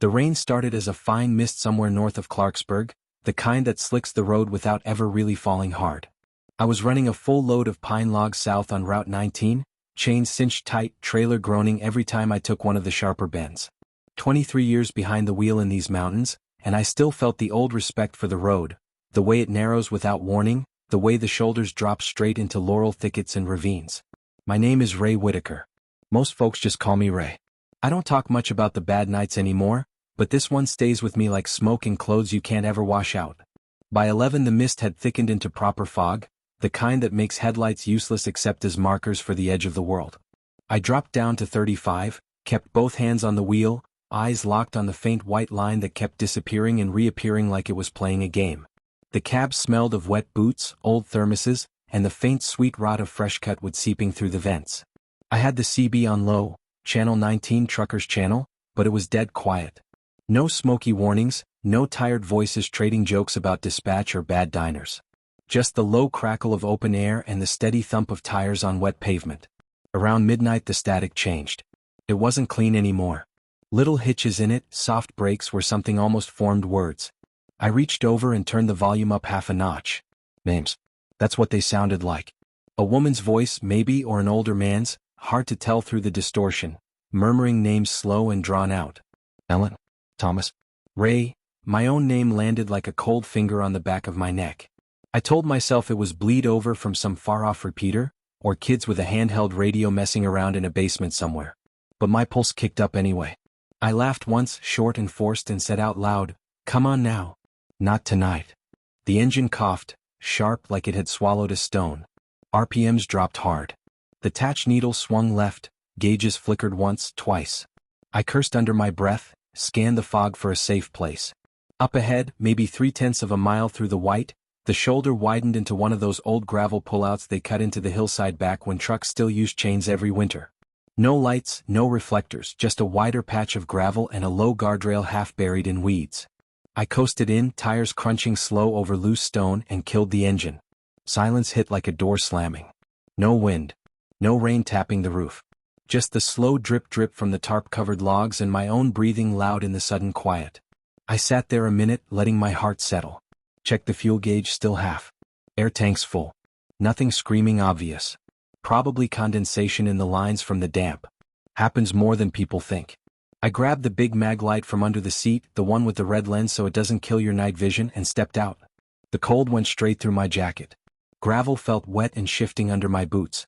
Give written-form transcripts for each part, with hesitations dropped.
The rain started as a fine mist somewhere north of Clarksburg, the kind that slicks the road without ever really falling hard. I was running a full load of pine logs south on Route 19, chains cinched tight, trailer groaning every time I took one of the sharper bends. 23 years behind the wheel in these mountains, and I still felt the old respect for the road, the way it narrows without warning, the way the shoulders drop straight into laurel thickets and ravines. My name is Ray Whitaker. Most folks just call me Ray. I don't talk much about the bad nights anymore, but this one stays with me like smoke in clothes you can't ever wash out. By 11 the mist had thickened into proper fog, the kind that makes headlights useless except as markers for the edge of the world. I dropped down to 35, kept both hands on the wheel, eyes locked on the faint white line that kept disappearing and reappearing like it was playing a game. The cab smelled of wet boots, old thermoses, and the faint sweet rot of fresh cut wood seeping through the vents. I had the CB on low, Channel 19 Truckers Channel, but it was dead quiet. No smoky warnings, no tired voices trading jokes about dispatch or bad diners. Just the low crackle of open air and the steady thump of tires on wet pavement. Around midnight the static changed. It wasn't clean anymore. Little hitches in it, soft breaks where something almost formed words. I reached over and turned the volume up half a notch. Names. That's what they sounded like. A woman's voice maybe, or an older man's, hard to tell through the distortion, murmuring names slow and drawn out. Ellen. Thomas. Ray. My own name landed like a cold finger on the back of my neck. I told myself it was bleed over from some far-off repeater, or kids with a handheld radio messing around in a basement somewhere. But my pulse kicked up anyway. I laughed once, short and forced, and said out loud, "Come on now." Not tonight. The engine coughed, sharp like it had swallowed a stone. RPMs dropped hard. The tatch needle swung left, gauges flickered once, twice. I cursed under my breath, scanned the fog for a safe place. Up ahead, maybe 3/10 of a mile through the white, the shoulder widened into one of those old gravel pullouts they cut into the hillside back when trucks still used chains every winter. No lights, no reflectors, just a wider patch of gravel and a low guardrail half buried in weeds. I coasted in, tires crunching slow over loose stone, and killed the engine. Silence hit like a door slamming. No wind. No rain tapping the roof. Just the slow drip-drip from the tarp-covered logs and my own breathing loud in the sudden quiet. I sat there a minute, letting my heart settle. Checked the fuel gauge, still half. Air tanks full. Nothing screaming obvious. Probably condensation in the lines from the damp. Happens more than people think. I grabbed the big mag light from under the seat, the one with the red lens so it doesn't kill your night vision, and stepped out. The cold went straight through my jacket. Gravel felt wet and shifting under my boots.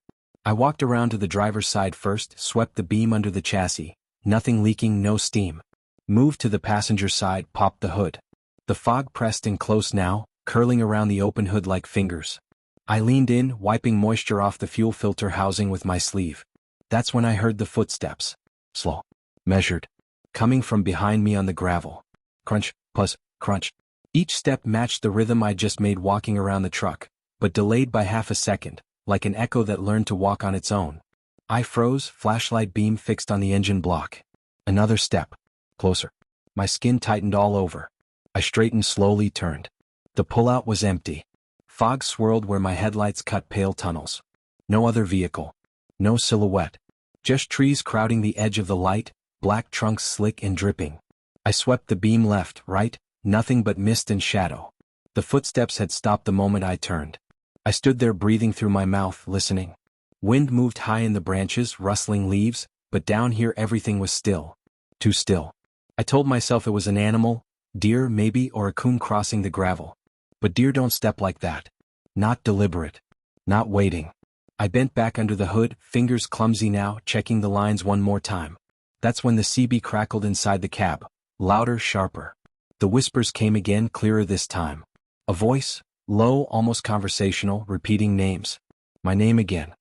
I walked around to the driver's side first, swept the beam under the chassis. Nothing leaking, no steam. Moved to the passenger side, popped the hood. The fog pressed in close now, curling around the open hood like fingers. I leaned in, wiping moisture off the fuel filter housing with my sleeve. That's when I heard the footsteps. Slow. Measured. Coming from behind me on the gravel. Crunch, puzz, crunch. Each step matched the rhythm I'd just made walking around the truck, but delayed by half a second, like an echo that learned to walk on its own. I froze, flashlight beam fixed on the engine block. Another step. Closer. My skin tightened all over. I straightened, slowly turned. The pullout was empty. Fog swirled where my headlights cut pale tunnels. No other vehicle. No silhouette. Just trees crowding the edge of the light, black trunks slick and dripping. I swept the beam left, right, nothing but mist and shadow. The footsteps had stopped the moment I turned. I stood there breathing through my mouth, listening. Wind moved high in the branches, rustling leaves, but down here everything was still. Too still. I told myself it was an animal, deer maybe, or a coon crossing the gravel. But deer don't step like that. Not deliberate. Not waiting. I bent back under the hood, fingers clumsy now, checking the lines one more time. That's when the CB crackled inside the cab. Louder, sharper. The whispers came again, clearer this time. A voice, low, almost conversational, repeating names. My name again.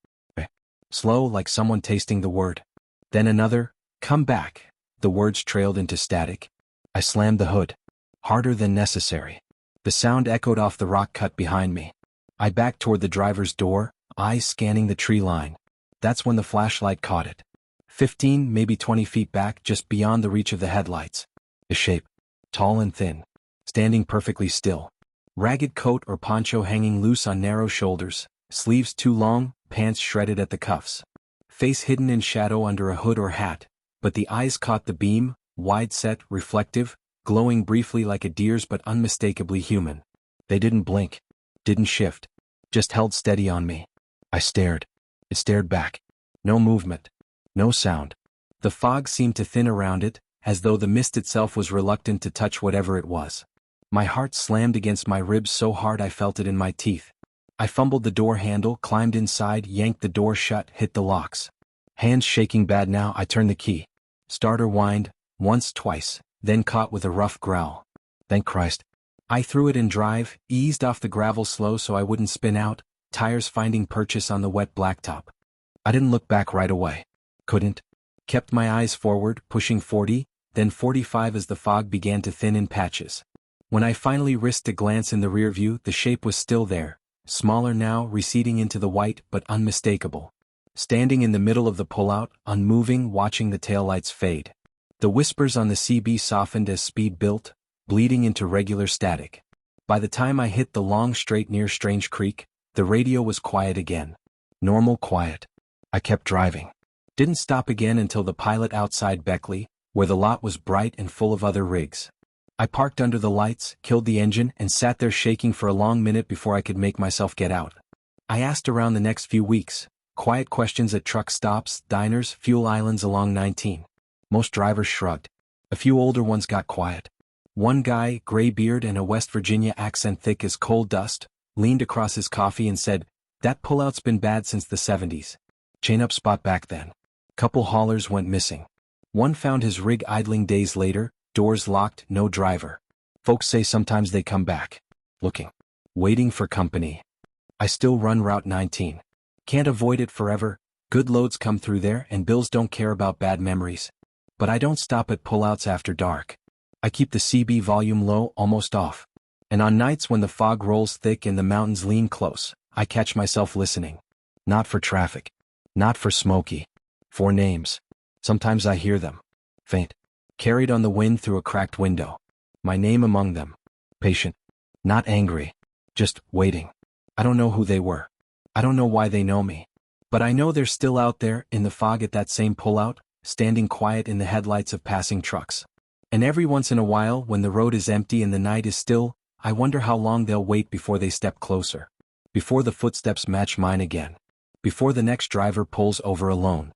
Slow, like someone tasting the word. Then another, "Come back." The words trailed into static. I slammed the hood. Harder than necessary. The sound echoed off the rock cut behind me. I backed toward the driver's door, eyes scanning the tree line. That's when the flashlight caught it. 15, maybe 20 feet back, just beyond the reach of the headlights. A shape. Tall and thin. Standing perfectly still. Ragged coat or poncho hanging loose on narrow shoulders, sleeves too long, pants shredded at the cuffs. Face hidden in shadow under a hood or hat, but the eyes caught the beam, wide-set, reflective, glowing briefly like a deer's but unmistakably human. They didn't blink, didn't shift, just held steady on me. I stared. It stared back. No movement. No sound. The fog seemed to thin around it, as though the mist itself was reluctant to touch whatever it was. My heart slammed against my ribs so hard I felt it in my teeth. I fumbled the door handle, climbed inside, yanked the door shut, hit the locks. Hands shaking bad now, I turned the key. Starter whined, once, twice, then caught with a rough growl. Thank Christ. I threw it in drive, eased off the gravel slow so I wouldn't spin out, tires finding purchase on the wet blacktop. I didn't look back right away. Couldn't. Kept my eyes forward, pushing 40, then 45 as the fog began to thin in patches. When I finally risked a glance in the rear view, the shape was still there, smaller now, receding into the white but unmistakable. Standing in the middle of the pullout, unmoving, watching the taillights fade. The whispers on the CB softened as speed built, bleeding into regular static. By the time I hit the long straight near Strange Creek, the radio was quiet again. Normal quiet. I kept driving. Didn't stop again until the pilot outside Beckley, where the lot was bright and full of other rigs. I parked under the lights, killed the engine, and sat there shaking for a long minute before I could make myself get out. I asked around the next few weeks, quiet questions at truck stops, diners, fuel islands along 19. Most drivers shrugged. A few older ones got quiet. One guy, gray beard and a West Virginia accent thick as coal dust, leaned across his coffee and said, "That pullout's been bad since the 70s. Chain-up spot back then. Couple haulers went missing. One found his rig idling days later, doors locked, no driver. Folks say sometimes they come back. Looking. Waiting for company. I still run Route 19. Can't avoid it forever, good loads come through there and bills don't care about bad memories. But I don't stop at pullouts after dark. I keep the CB volume low, almost off. And on nights when the fog rolls thick and the mountains lean close, I catch myself listening. Not for traffic. Not for Smokey. For names. Sometimes I hear them. Faint. Carried on the wind through a cracked window. My name among them. Patient. Not angry. Just waiting. I don't know who they were. I don't know why they know me. But I know they're still out there, in the fog at that same pullout, standing quiet in the headlights of passing trucks. And every once in a while, when the road is empty and the night is still, I wonder how long they'll wait before they step closer. Before the footsteps match mine again. Before the next driver pulls over alone.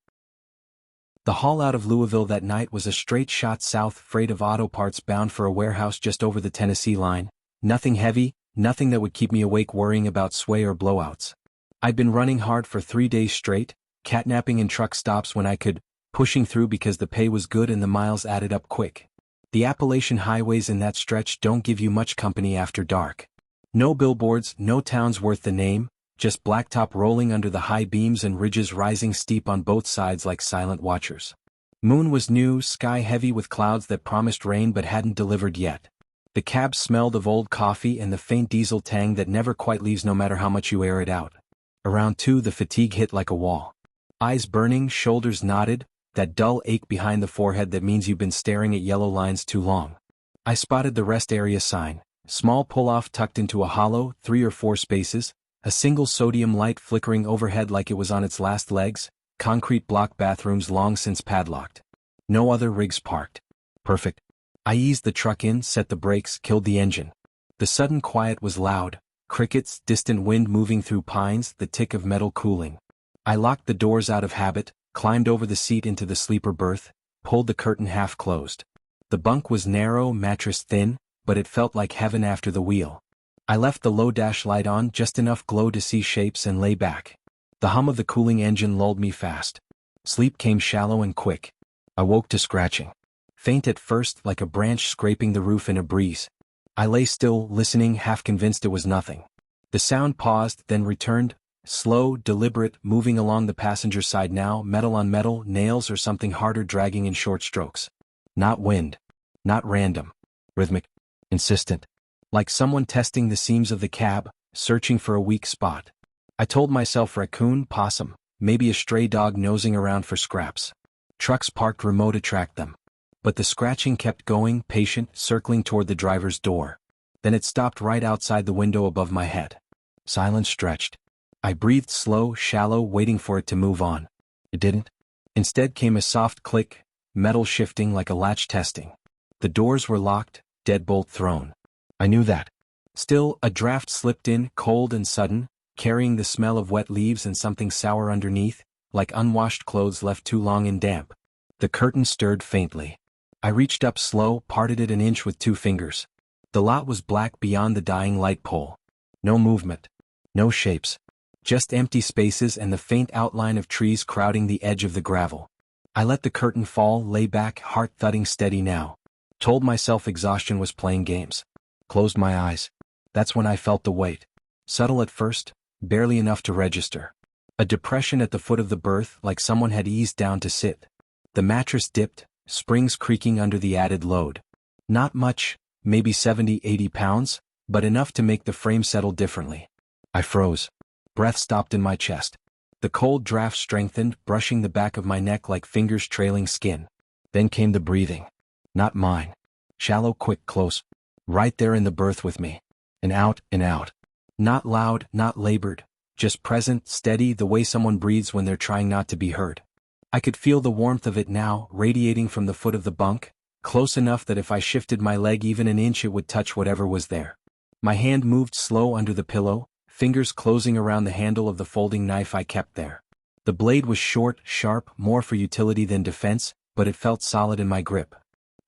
The haul out of Louisville that night was a straight shot south, freight of auto parts bound for a warehouse just over the Tennessee line. Nothing heavy, nothing that would keep me awake worrying about sway or blowouts. I'd been running hard for 3 days straight, catnapping in truck stops when I could, pushing through because the pay was good and the miles added up quick. The Appalachian highways in that stretch don't give you much company after dark. No billboards, no towns worth the name, just blacktop rolling under the high beams and ridges rising steep on both sides like silent watchers. Moon was new, sky heavy with clouds that promised rain but hadn't delivered yet. The cab smelled of old coffee and the faint diesel tang that never quite leaves no matter how much you air it out. Around 2 the fatigue hit like a wall. Eyes burning, shoulders knotted, that dull ache behind the forehead that means you've been staring at yellow lines too long. I spotted the rest area sign, small pull-off tucked into a hollow, 3 or 4 spaces, a single sodium light flickering overhead like it was on its last legs, concrete block bathrooms long since padlocked. No other rigs parked. Perfect. I eased the truck in, set the brakes, killed the engine. The sudden quiet was loud, crickets, distant wind moving through pines, the tick of metal cooling. I locked the doors out of habit, climbed over the seat into the sleeper berth, pulled the curtain half closed. The bunk was narrow, mattress thin, but it felt like heaven after the wheel. I left the low dash light on, just enough glow to see shapes, and lay back. The hum of the cooling engine lulled me fast. Sleep came shallow and quick. I woke to scratching. Faint at first, like a branch scraping the roof in a breeze. I lay still, listening, half convinced it was nothing. The sound paused, then returned, slow, deliberate, moving along the passenger side now, metal on metal, nails or something harder dragging in short strokes. Not wind. Not random. Rhythmic. Insistent. Like someone testing the seams of the cab, searching for a weak spot. I told myself raccoon, possum, maybe a stray dog nosing around for scraps. Trucks parked remote attract them. But the scratching kept going, patient, circling toward the driver's door. Then it stopped right outside the window above my head. Silence stretched. I breathed slow, shallow, waiting for it to move on. It didn't. Instead came a soft click, metal shifting like a latch testing. The doors were locked, deadbolt thrown. I knew that. Still, a draft slipped in, cold and sudden, carrying the smell of wet leaves and something sour underneath, like unwashed clothes left too long in damp. The curtain stirred faintly. I reached up slow, parted it an inch with 2 fingers. The lot was black beyond the dying light pole. No movement. No shapes. Just empty spaces and the faint outline of trees crowding the edge of the gravel. I let the curtain fall, lay back, heart thudding steady now. Told myself exhaustion was playing games. Closed my eyes. That's when I felt the weight. Subtle at first, barely enough to register. A depression at the foot of the berth, like someone had eased down to sit. The mattress dipped, springs creaking under the added load. Not much, maybe 70-80 pounds, but enough to make the frame settle differently. I froze. Breath stopped in my chest. The cold draft strengthened, brushing the back of my neck like fingers trailing skin. Then came the breathing. Not mine. Shallow, quick, close. Right there in the berth with me. And out, and out. Not loud, not labored. Just present, steady, the way someone breathes when they're trying not to be heard. I could feel the warmth of it now, radiating from the foot of the bunk, close enough that if I shifted my leg even an inch it would touch whatever was there. My hand moved slow under the pillow, fingers closing around the handle of the folding knife I kept there. The blade was short, sharp, more for utility than defense, but it felt solid in my grip.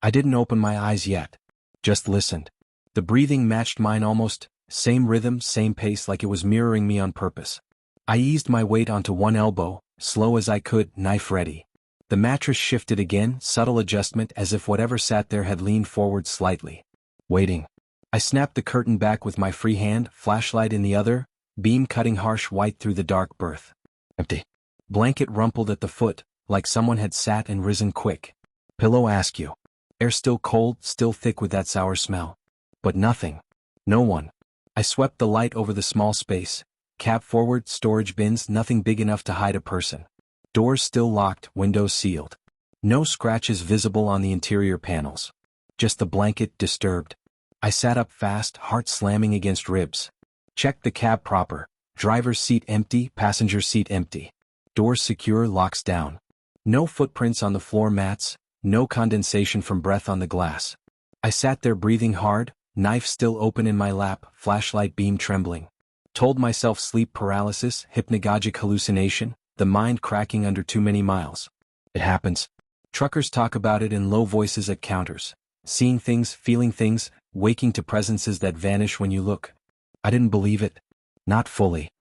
I didn't open my eyes yet. Just listened. The breathing matched mine almost, same rhythm, same pace, like it was mirroring me on purpose. I eased my weight onto one elbow, slow as I could, knife ready. The mattress shifted again, subtle adjustment as if whatever sat there had leaned forward slightly. Waiting. I snapped the curtain back with my free hand, flashlight in the other, beam cutting harsh white through the dark berth. Empty. Blanket rumpled at the foot, like someone had sat and risen quick. Pillow askew. Air still cold, still thick with that sour smell. But nothing. No one. I swept the light over the small space. Cab forward, storage bins, nothing big enough to hide a person. Doors still locked, windows sealed. No scratches visible on the interior panels. Just the blanket, disturbed. I sat up fast, heart slamming against ribs. Checked the cab proper. Driver's seat empty, passenger seat empty. Doors secure, locks down. No footprints on the floor mats, no condensation from breath on the glass. I sat there breathing hard, knife still open in my lap, flashlight beam trembling. Told myself sleep paralysis, hypnagogic hallucination, the mind cracking under too many miles. It happens. Truckers talk about it in low voices at counters. Seeing things, feeling things, waking to presences that vanish when you look. I didn't believe it. Not fully.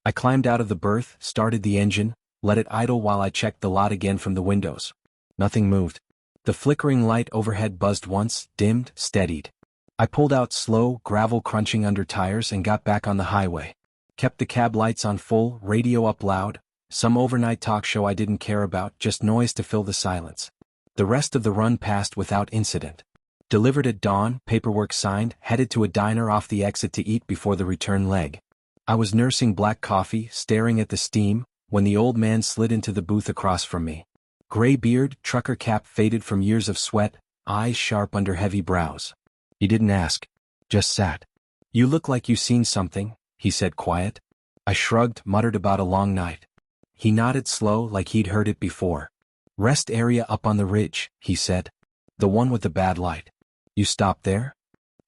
I climbed out of the berth, started the engine, let it idle while I checked the lot again from the windows. Nothing moved. The flickering light overhead buzzed once, dimmed, steadied. I pulled out slow, gravel crunching under tires and got back on the highway. Kept the cab lights on full, radio up loud, some overnight talk show I didn't care about, just noise to fill the silence. The rest of the run passed without incident. Delivered at dawn, paperwork signed, headed to a diner off the exit to eat before the return leg. I was nursing black coffee, staring at the steam, when the old man slid into the booth across from me. Gray beard, trucker cap faded from years of sweat, eyes sharp under heavy brows. He didn't ask. Just sat. "You look like you seen something," he said quiet. I shrugged, muttered about a long night. He nodded slow, like he'd heard it before. "Rest area up on the ridge," he said. "The one with the bad light. You stopped there?"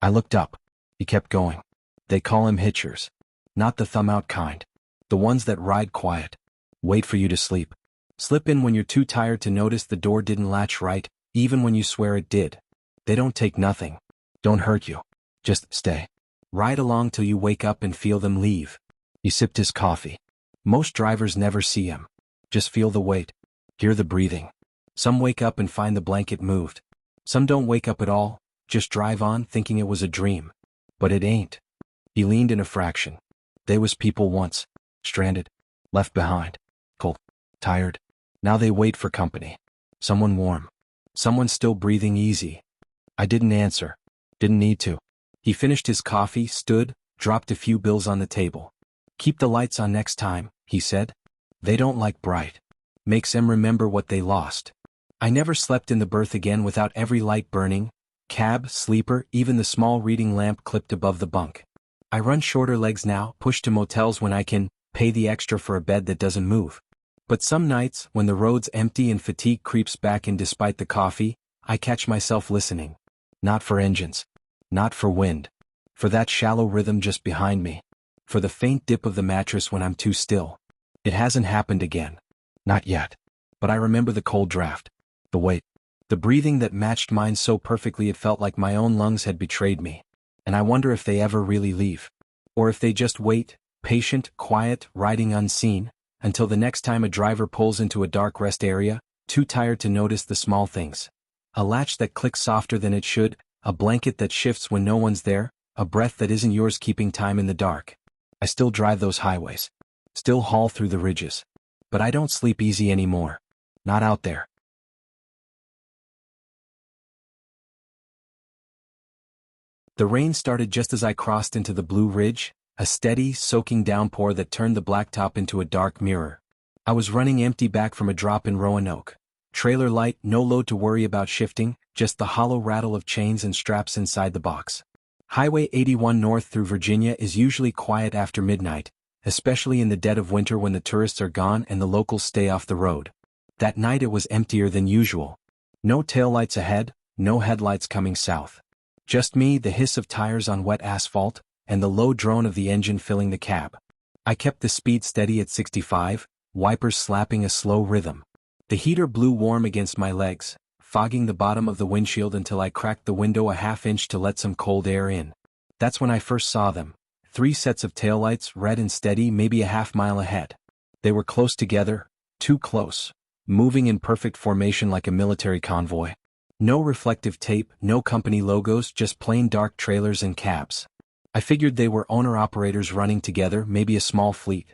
I looked up. He kept going. "They call him hitchers. Not the thumb-out kind. The ones that ride quiet. Wait for you to sleep. Slip in when you're too tired to notice the door didn't latch right, even when you swear it did. They don't take nothing. Don't hurt you. Just stay. Ride along till you wake up and feel them leave." He sipped his coffee. "Most drivers never see him. Just feel the weight. Hear the breathing. Some wake up and find the blanket moved. Some don't wake up at all, just drive on thinking it was a dream. But it ain't." He leaned in a fraction. "They was people once. Stranded. Left behind. Cold. Tired. Now they wait for company. Someone warm. Someone still breathing easy." I didn't answer. Didn't need to. He finished his coffee, stood, dropped a few bills on the table. "Keep the lights on next time," he said. "They don't like bright. Makes them remember what they lost." I never slept in the berth again without every light burning, cab, sleeper, even the small reading lamp clipped above the bunk. I run shorter legs now, push to motels when I can, pay the extra for a bed that doesn't move. But some nights, when the road's empty and fatigue creeps back in despite the coffee, I catch myself listening. Not for engines. Not for wind. For that shallow rhythm just behind me. For the faint dip of the mattress when I'm too still. It hasn't happened again. Not yet. But I remember the cold draft. The weight. The breathing that matched mine so perfectly it felt like my own lungs had betrayed me. And I wonder if they ever really leave. Or if they just wait, patient, quiet, riding unseen, until the next time a driver pulls into a dark rest area, too tired to notice the small things. A latch that clicks softer than it should, a blanket that shifts when no one's there, a breath that isn't yours keeping time in the dark. I still drive those highways. Still haul through the ridges. But I don't sleep easy anymore. Not out there. The rain started just as I crossed into the Blue Ridge, a steady, soaking downpour that turned the blacktop into a dark mirror. I was running empty back from a drop in Roanoke. Trailer light, no load to worry about shifting, just the hollow rattle of chains and straps inside the box. Highway 81 north through Virginia is usually quiet after midnight, especially in the dead of winter when the tourists are gone and the locals stay off the road. That night it was emptier than usual. No taillights ahead, no headlights coming south. Just me, the hiss of tires on wet asphalt, and the low drone of the engine filling the cab. I kept the speed steady at 65, wipers slapping a slow rhythm. The heater blew warm against my legs, fogging the bottom of the windshield until I cracked the window a half-inch to let some cold air in. That's when I first saw them. 3 sets of taillights, red and steady, maybe a half-mile ahead. They were close together, too close, moving in perfect formation like a military convoy. No reflective tape, no company logos, just plain dark trailers and cabs. I figured they were owner-operators running together, maybe a small fleet.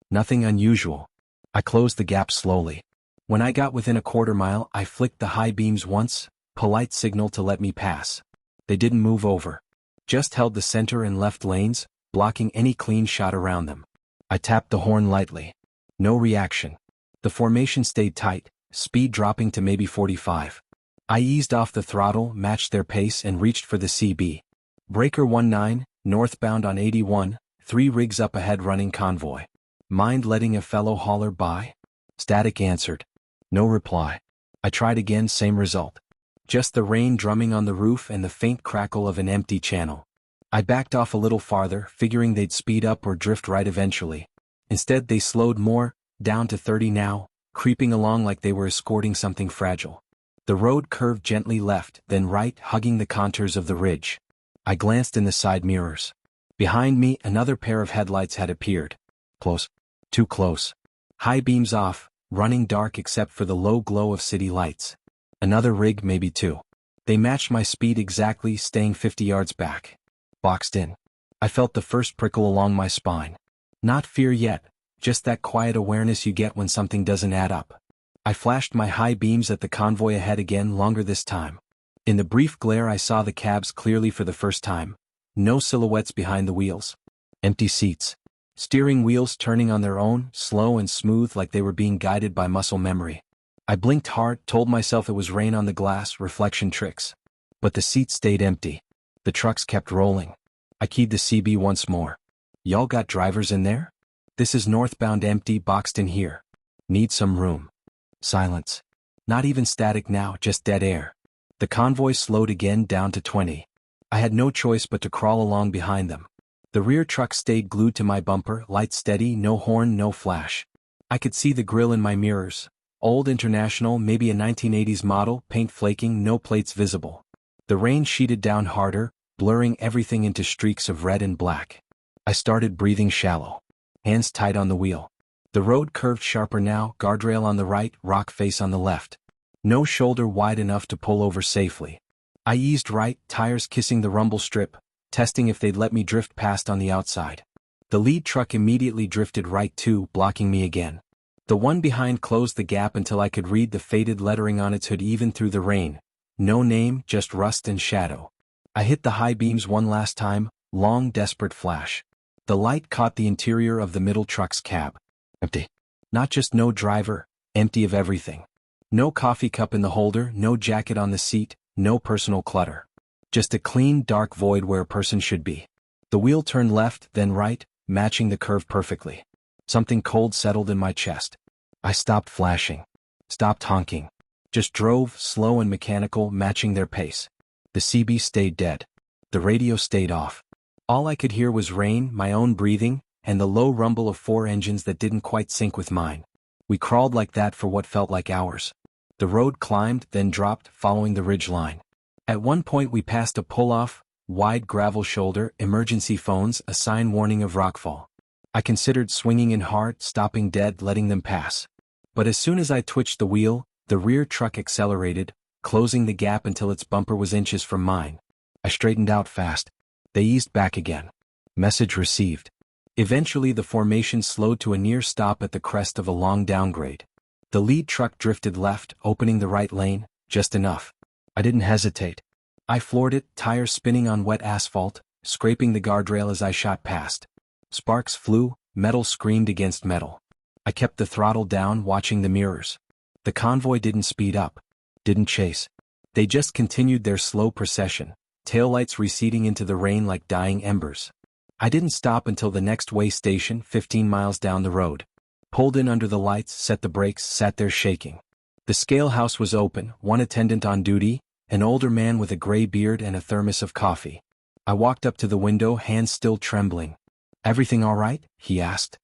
Nothing unusual. I closed the gap slowly. When I got within a quarter mile, I flicked the high beams once, polite signal to let me pass. They didn't move over. Just held the center and left lanes, blocking any clean shot around them. I tapped the horn lightly. No reaction. The formation stayed tight, speed dropping to maybe 45. I eased off the throttle, matched their pace, and reached for the CB. Breaker 19, northbound on 81, 3 rigs up ahead running convoy. Mind letting a fellow hauler by? Static answered. No reply. I tried again, same result. Just the rain drumming on the roof and the faint crackle of an empty channel. I backed off a little farther, figuring they'd speed up or drift right eventually. Instead they slowed more, down to 30 now, creeping along like they were escorting something fragile. The road curved gently left, then right, hugging the contours of the ridge. I glanced in the side mirrors. Behind me, another pair of headlights had appeared. Close. Too close. High beams off, running dark except for the low glow of city lights. Another rig, maybe 2. They matched my speed exactly, staying 50 yards back. Boxed in. I felt the first prickle along my spine. Not fear yet, just that quiet awareness you get when something doesn't add up. I flashed my high beams at the convoy ahead again, longer this time. In the brief glare I saw the cabs clearly for the first time. No silhouettes behind the wheels. Empty seats. Steering wheels turning on their own, slow and smooth like they were being guided by muscle memory. I blinked hard, told myself it was rain on the glass, reflection tricks. But the seats stayed empty. The trucks kept rolling. I keyed the CB once more. Y'all got drivers in there? This is northbound empty, boxed in here. Need some room. Silence. Not even static now, just dead air. The convoy slowed again down to 20. I had no choice but to crawl along behind them. The rear truck stayed glued to my bumper, lights steady, no horn, no flash. I could see the grille in my mirrors. Old International, maybe a 1980s model, paint flaking, no plates visible. The rain sheeted down harder, blurring everything into streaks of red and black. I started breathing shallow. Hands tight on the wheel. The road curved sharper now, guardrail on the right, rock face on the left. No shoulder wide enough to pull over safely. I eased right, tires kissing the rumble strip, testing if they'd let me drift past on the outside. The lead truck immediately drifted right too, blocking me again. The one behind closed the gap until I could read the faded lettering on its hood even through the rain. No name, just rust and shadow. I hit the high beams one last time, long, desperate flash. The light caught the interior of the middle truck's cab. Empty. Not just no driver, empty of everything. No coffee cup in the holder, no jacket on the seat, no personal clutter. Just a clean, dark void where a person should be. The wheel turned left, then right, matching the curve perfectly. Something cold settled in my chest. I stopped flashing. Stopped honking. Just drove, slow and mechanical, matching their pace. The CB stayed dead. The radio stayed off. All I could hear was rain, my own breathing, and the low rumble of 4 engines that didn't quite sync with mine. We crawled like that for what felt like hours. The road climbed, then dropped, following the ridge line. At one point we passed a pull-off, wide gravel shoulder, emergency phones, a sign warning of rockfall. I considered swinging in hard, stopping dead, letting them pass. But as soon as I twitched the wheel, the rear truck accelerated, closing the gap until its bumper was inches from mine. I straightened out fast. They eased back again. Message received. Eventually the formation slowed to a near stop at the crest of a long downgrade. The lead truck drifted left, opening the right lane, just enough. I didn't hesitate. I floored it, tires spinning on wet asphalt, scraping the guardrail as I shot past. Sparks flew, metal screamed against metal. I kept the throttle down, watching the mirrors. The convoy didn't speed up. Didn't chase. They just continued their slow procession, taillights receding into the rain like dying embers. I didn't stop until the next way station, 15 miles down the road. Pulled in under the lights, set the brakes, sat there shaking. The scale house was open, one attendant on duty, an older man with a gray beard and a thermos of coffee. I walked up to the window, hands still trembling. "Everything all right?" he asked.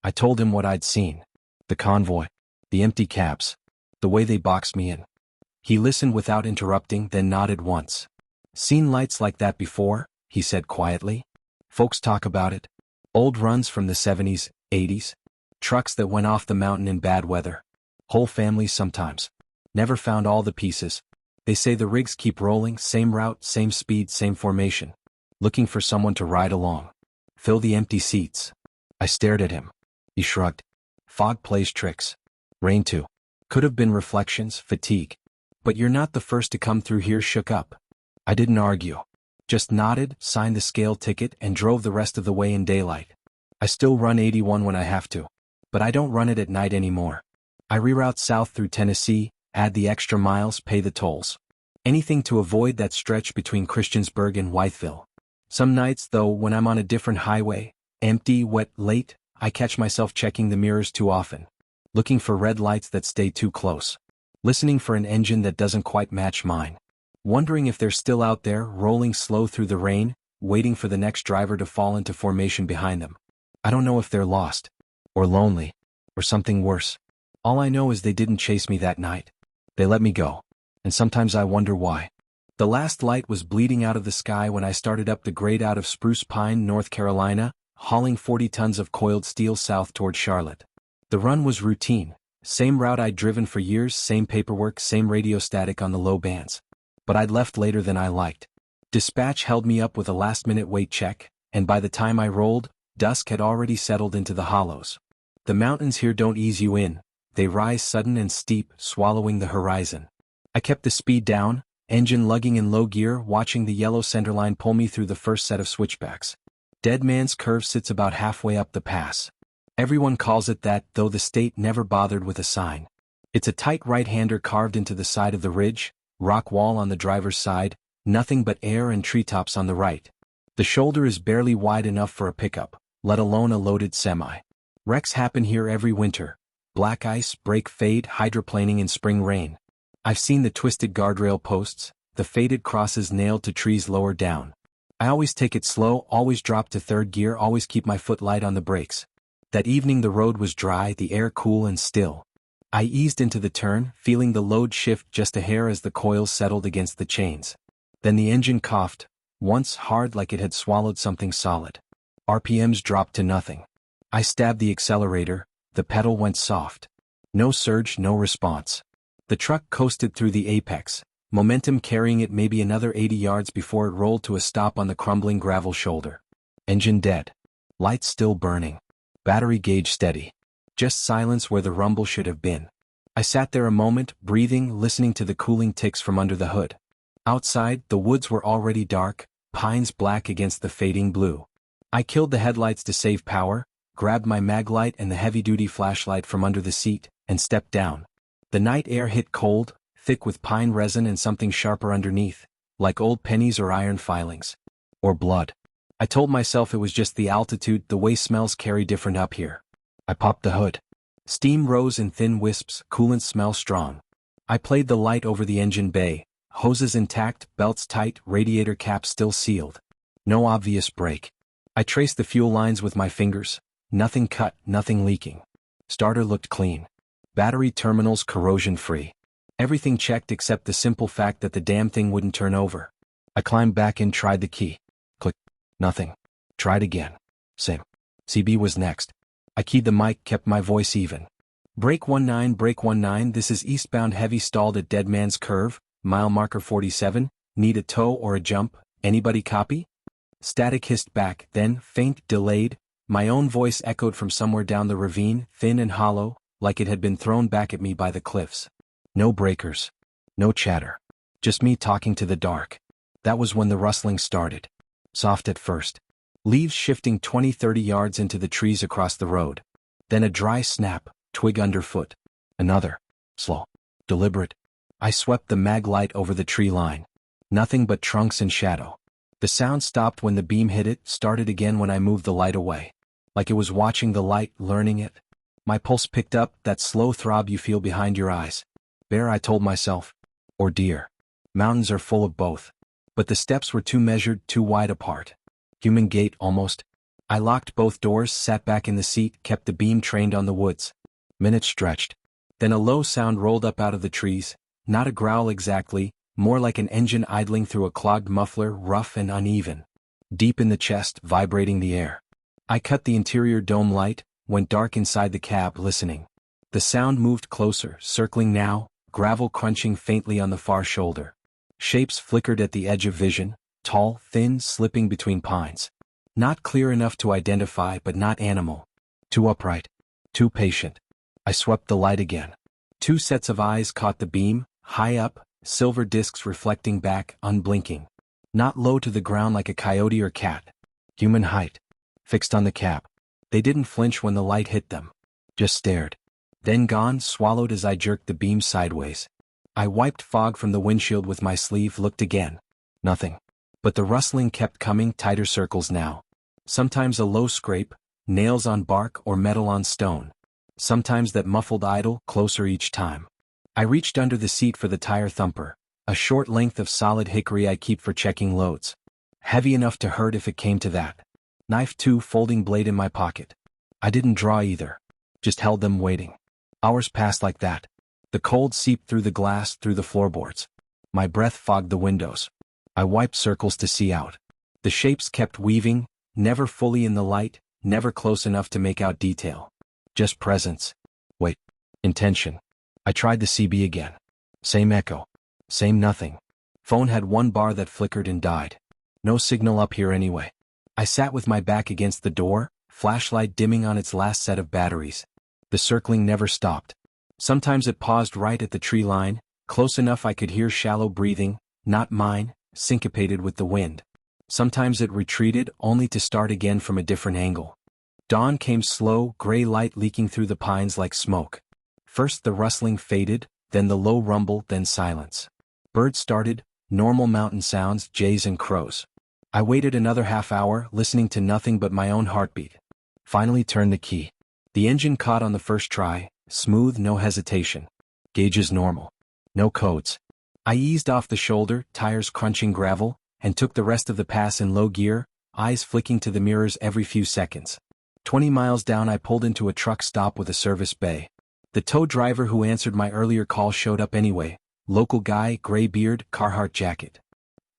I told him what I'd seen. The convoy. The empty cabs. The way they boxed me in. He listened without interrupting, then nodded once. "Seen lights like that before?" he said quietly. "Folks talk about it. Old runs from the 70s, 80s. Trucks that went off the mountain in bad weather. Whole families sometimes. Never found all the pieces. They say the rigs keep rolling, same route, same speed, same formation. Looking for someone to ride along. Fill the empty seats." I stared at him. He shrugged. "Fog plays tricks. Rain too. Could have been reflections, fatigue. But you're not the first to come through here shook up." I didn't argue. Just nodded, signed the scale ticket, and drove the rest of the way in daylight. I still run 81 when I have to. But I don't run it at night anymore. I reroute south through Tennessee, add the extra miles, pay the tolls. Anything to avoid that stretch between Christiansburg and Wytheville. Some nights, though, when I'm on a different highway, empty, wet, late, I catch myself checking the mirrors too often. Looking for red lights that stay too close. Listening for an engine that doesn't quite match mine. Wondering if they're still out there, rolling slow through the rain, waiting for the next driver to fall into formation behind them. I don't know if they're lost. Or lonely. Or something worse. All I know is they didn't chase me that night. They let me go. And sometimes I wonder why. The last light was bleeding out of the sky when I started up the grade out of Spruce Pine, North Carolina, hauling 40 tons of coiled steel south toward Charlotte. The run was routine. Same route I'd driven for years, same paperwork, same radio static on the low bands. But I'd left later than I liked. Dispatch held me up with a last-minute weight check, and by the time I rolled, dusk had already settled into the hollows. The mountains here don't ease you in. They rise sudden and steep, swallowing the horizon. I kept the speed down, engine lugging in low gear, watching the yellow centerline pull me through the first set of switchbacks. Dead Man's Curve sits about halfway up the pass. Everyone calls it that, though the state never bothered with a sign. It's a tight right-hander carved into the side of the ridge, rock wall on the driver's side, nothing but air and treetops on the right. The shoulder is barely wide enough for a pickup, let alone a loaded semi. Wrecks happen here every winter. Black ice, brake fade, hydroplaning in spring rain. I've seen the twisted guardrail posts, the faded crosses nailed to trees lower down. I always take it slow, always drop to third gear, always keep my foot light on the brakes. That evening the road was dry, the air cool and still. I eased into the turn, feeling the load shift just a hair as the coils settled against the chains. Then the engine coughed, once hard like it had swallowed something solid. RPMs dropped to nothing. I stabbed the accelerator, the pedal went soft. No surge, no response. The truck coasted through the apex, momentum carrying it maybe another 80 yards before it rolled to a stop on the crumbling gravel shoulder. Engine dead. Lights still burning. Battery gauge steady. Just silence where the rumble should have been. I sat there a moment, breathing, listening to the cooling ticks from under the hood. Outside, the woods were already dark, pines black against the fading blue. I killed the headlights to save power, grabbed my maglite and the heavy-duty flashlight from under the seat, and stepped down. The night air hit cold, thick with pine resin and something sharper underneath, like old pennies or iron filings. Or blood. I told myself it was just the altitude, the way smells carry different up here. I popped the hood. Steam rose in thin wisps, coolant smell strong. I played the light over the engine bay, hoses intact, belts tight, radiator cap still sealed. No obvious break. I traced the fuel lines with my fingers. Nothing cut, nothing leaking. Starter looked clean. Battery terminals corrosion-free. Everything checked except the simple fact that the damn thing wouldn't turn over. I climbed back in, tried the key. Click. Nothing. Tried again. Same. CB was next. I keyed the mic, kept my voice even. Brake 19, this is eastbound heavy stalled at Dead Man's Curve, mile marker 47, need a tow or a jump, anybody copy? Static hissed back, then, faint, delayed, my own voice echoed from somewhere down the ravine, thin and hollow, like it had been thrown back at me by the cliffs. No breakers. No chatter. Just me talking to the dark. That was when the rustling started. Soft at first. Leaves shifting 20-30 yards into the trees across the road. Then a dry snap, twig underfoot. Another. Slow. Deliberate. I swept the mag light over the tree line. Nothing but trunks and shadow. The sound stopped when the beam hit it, started again when I moved the light away. Like it was watching the light, learning it. My pulse picked up, that slow throb you feel behind your eyes. Bear, I told myself. Or deer. Mountains are full of both. But the steps were too measured, too wide apart. Human gait, almost. I locked both doors, sat back in the seat, kept the beam trained on the woods. Minutes stretched. Then a low sound rolled up out of the trees, not a growl exactly, more like an engine idling through a clogged muffler, rough and uneven. Deep in the chest, vibrating the air. I cut the interior dome light, went dark inside the cab, listening. The sound moved closer, circling now, gravel crunching faintly on the far shoulder. Shapes flickered at the edge of vision, tall, thin, slipping between pines. Not clear enough to identify, but not animal. Too upright. Too patient. I swept the light again. Two sets of eyes caught the beam, high up, silver discs reflecting back, unblinking. Not low to the ground like a coyote or cat. Human height. Fixed on the cab. They didn't flinch when the light hit them. Just stared. Then gone, swallowed as I jerked the beam sideways. I wiped fog from the windshield with my sleeve, looked again. Nothing. But the rustling kept coming, tighter circles now. Sometimes a low scrape, nails on bark or metal on stone. Sometimes that muffled idle, closer each time. I reached under the seat for the tire thumper, a short length of solid hickory I keep for checking loads. Heavy enough to hurt if it came to that. Knife 2, folding blade in my pocket. I didn't draw either. Just held them waiting. Hours passed like that. The cold seeped through the glass, through the floorboards. My breath fogged the windows. I wiped circles to see out. The shapes kept weaving, never fully in the light, never close enough to make out detail. Just presence. Wait. Intention. I tried the CB again. Same echo. Same nothing. Phone had one bar that flickered and died. No signal up here anyway. I sat with my back against the door, flashlight dimming on its last set of batteries. The circling never stopped. Sometimes it paused right at the tree line, close enough I could hear shallow breathing, not mine, syncopated with the wind. Sometimes it retreated, only to start again from a different angle. Dawn came slow, gray light leaking through the pines like smoke. First the rustling faded, then the low rumble, then silence. Birds started, normal mountain sounds, jays and crows. I waited another half hour, listening to nothing but my own heartbeat. Finally turned the key. The engine caught on the first try, smooth, no hesitation. Gauges normal. No codes. I eased off the shoulder, tires crunching gravel, and took the rest of the pass in low gear, eyes flicking to the mirrors every few seconds. 20 miles down I pulled into a truck stop with a service bay. The tow driver who answered my earlier call showed up anyway. Local guy, gray beard, Carhartt jacket.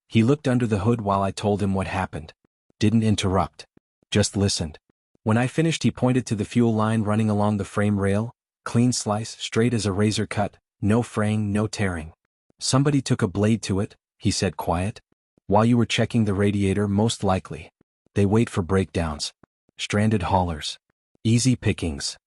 He looked under the hood while I told him what happened. Didn't interrupt. Just listened. When I finished he pointed to the fuel line running along the frame rail, clean slice, straight as a razor cut, no fraying, no tearing. Somebody took a blade to it, he said quiet. While you were checking the radiator, most likely. They wait for breakdowns. Stranded haulers. Easy pickings.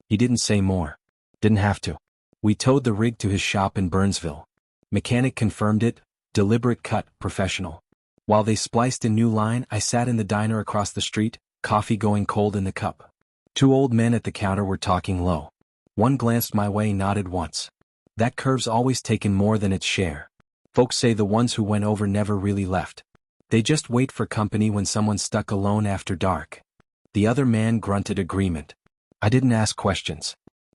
He didn't say more. Didn't have to. We towed the rig to his shop in Burnsville. Mechanic confirmed it, deliberate cut, professional. While they spliced a new line, I sat in the diner across the street, coffee going cold in the cup. Two old men at the counter were talking low. One glanced my way, nodded once. That curve's always taken more than its share. Folks say the ones who went over never really left. They just wait for company when someone's stuck alone after dark. The other man grunted agreement. I didn't ask questions.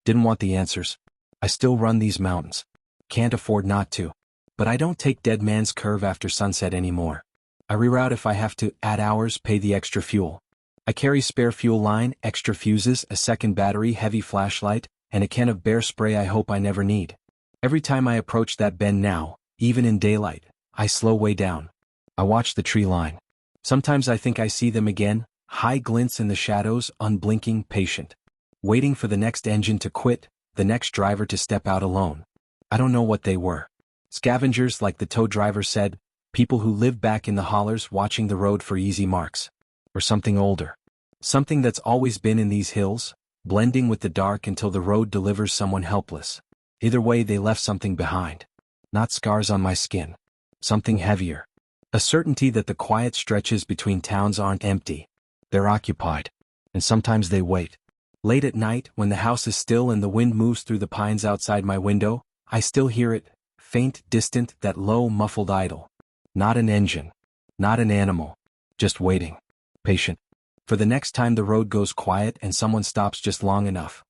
Didn't want the answers. I still run these mountains. Can't afford not to. But I don't take Dead Man's Curve after sunset anymore. I reroute if I have to, add hours, pay the extra fuel. I carry spare fuel line, extra fuses, a second battery, heavy flashlight, and a can of bear spray I hope I never need. Every time I approach that bend now, even in daylight, I slow way down. I watch the tree line. Sometimes I think I see them again, high glints in the shadows, unblinking, patient. Waiting for the next engine to quit, the next driver to step out alone. I don't know what they were. Scavengers, like the tow driver said, people who live back in the hollers watching the road for easy marks. Or something older. Something that's always been in these hills, blending with the dark until the road delivers someone helpless. Either way, they left something behind. Not scars on my skin. Something heavier. A certainty that the quiet stretches between towns aren't empty. They're occupied. And sometimes they wait. Late at night, when the house is still and the wind moves through the pines outside my window, I still hear it, faint, distant, that low, muffled idle. Not an engine. Not an animal. Just waiting. Patient. For the next time the road goes quiet and someone stops just long enough.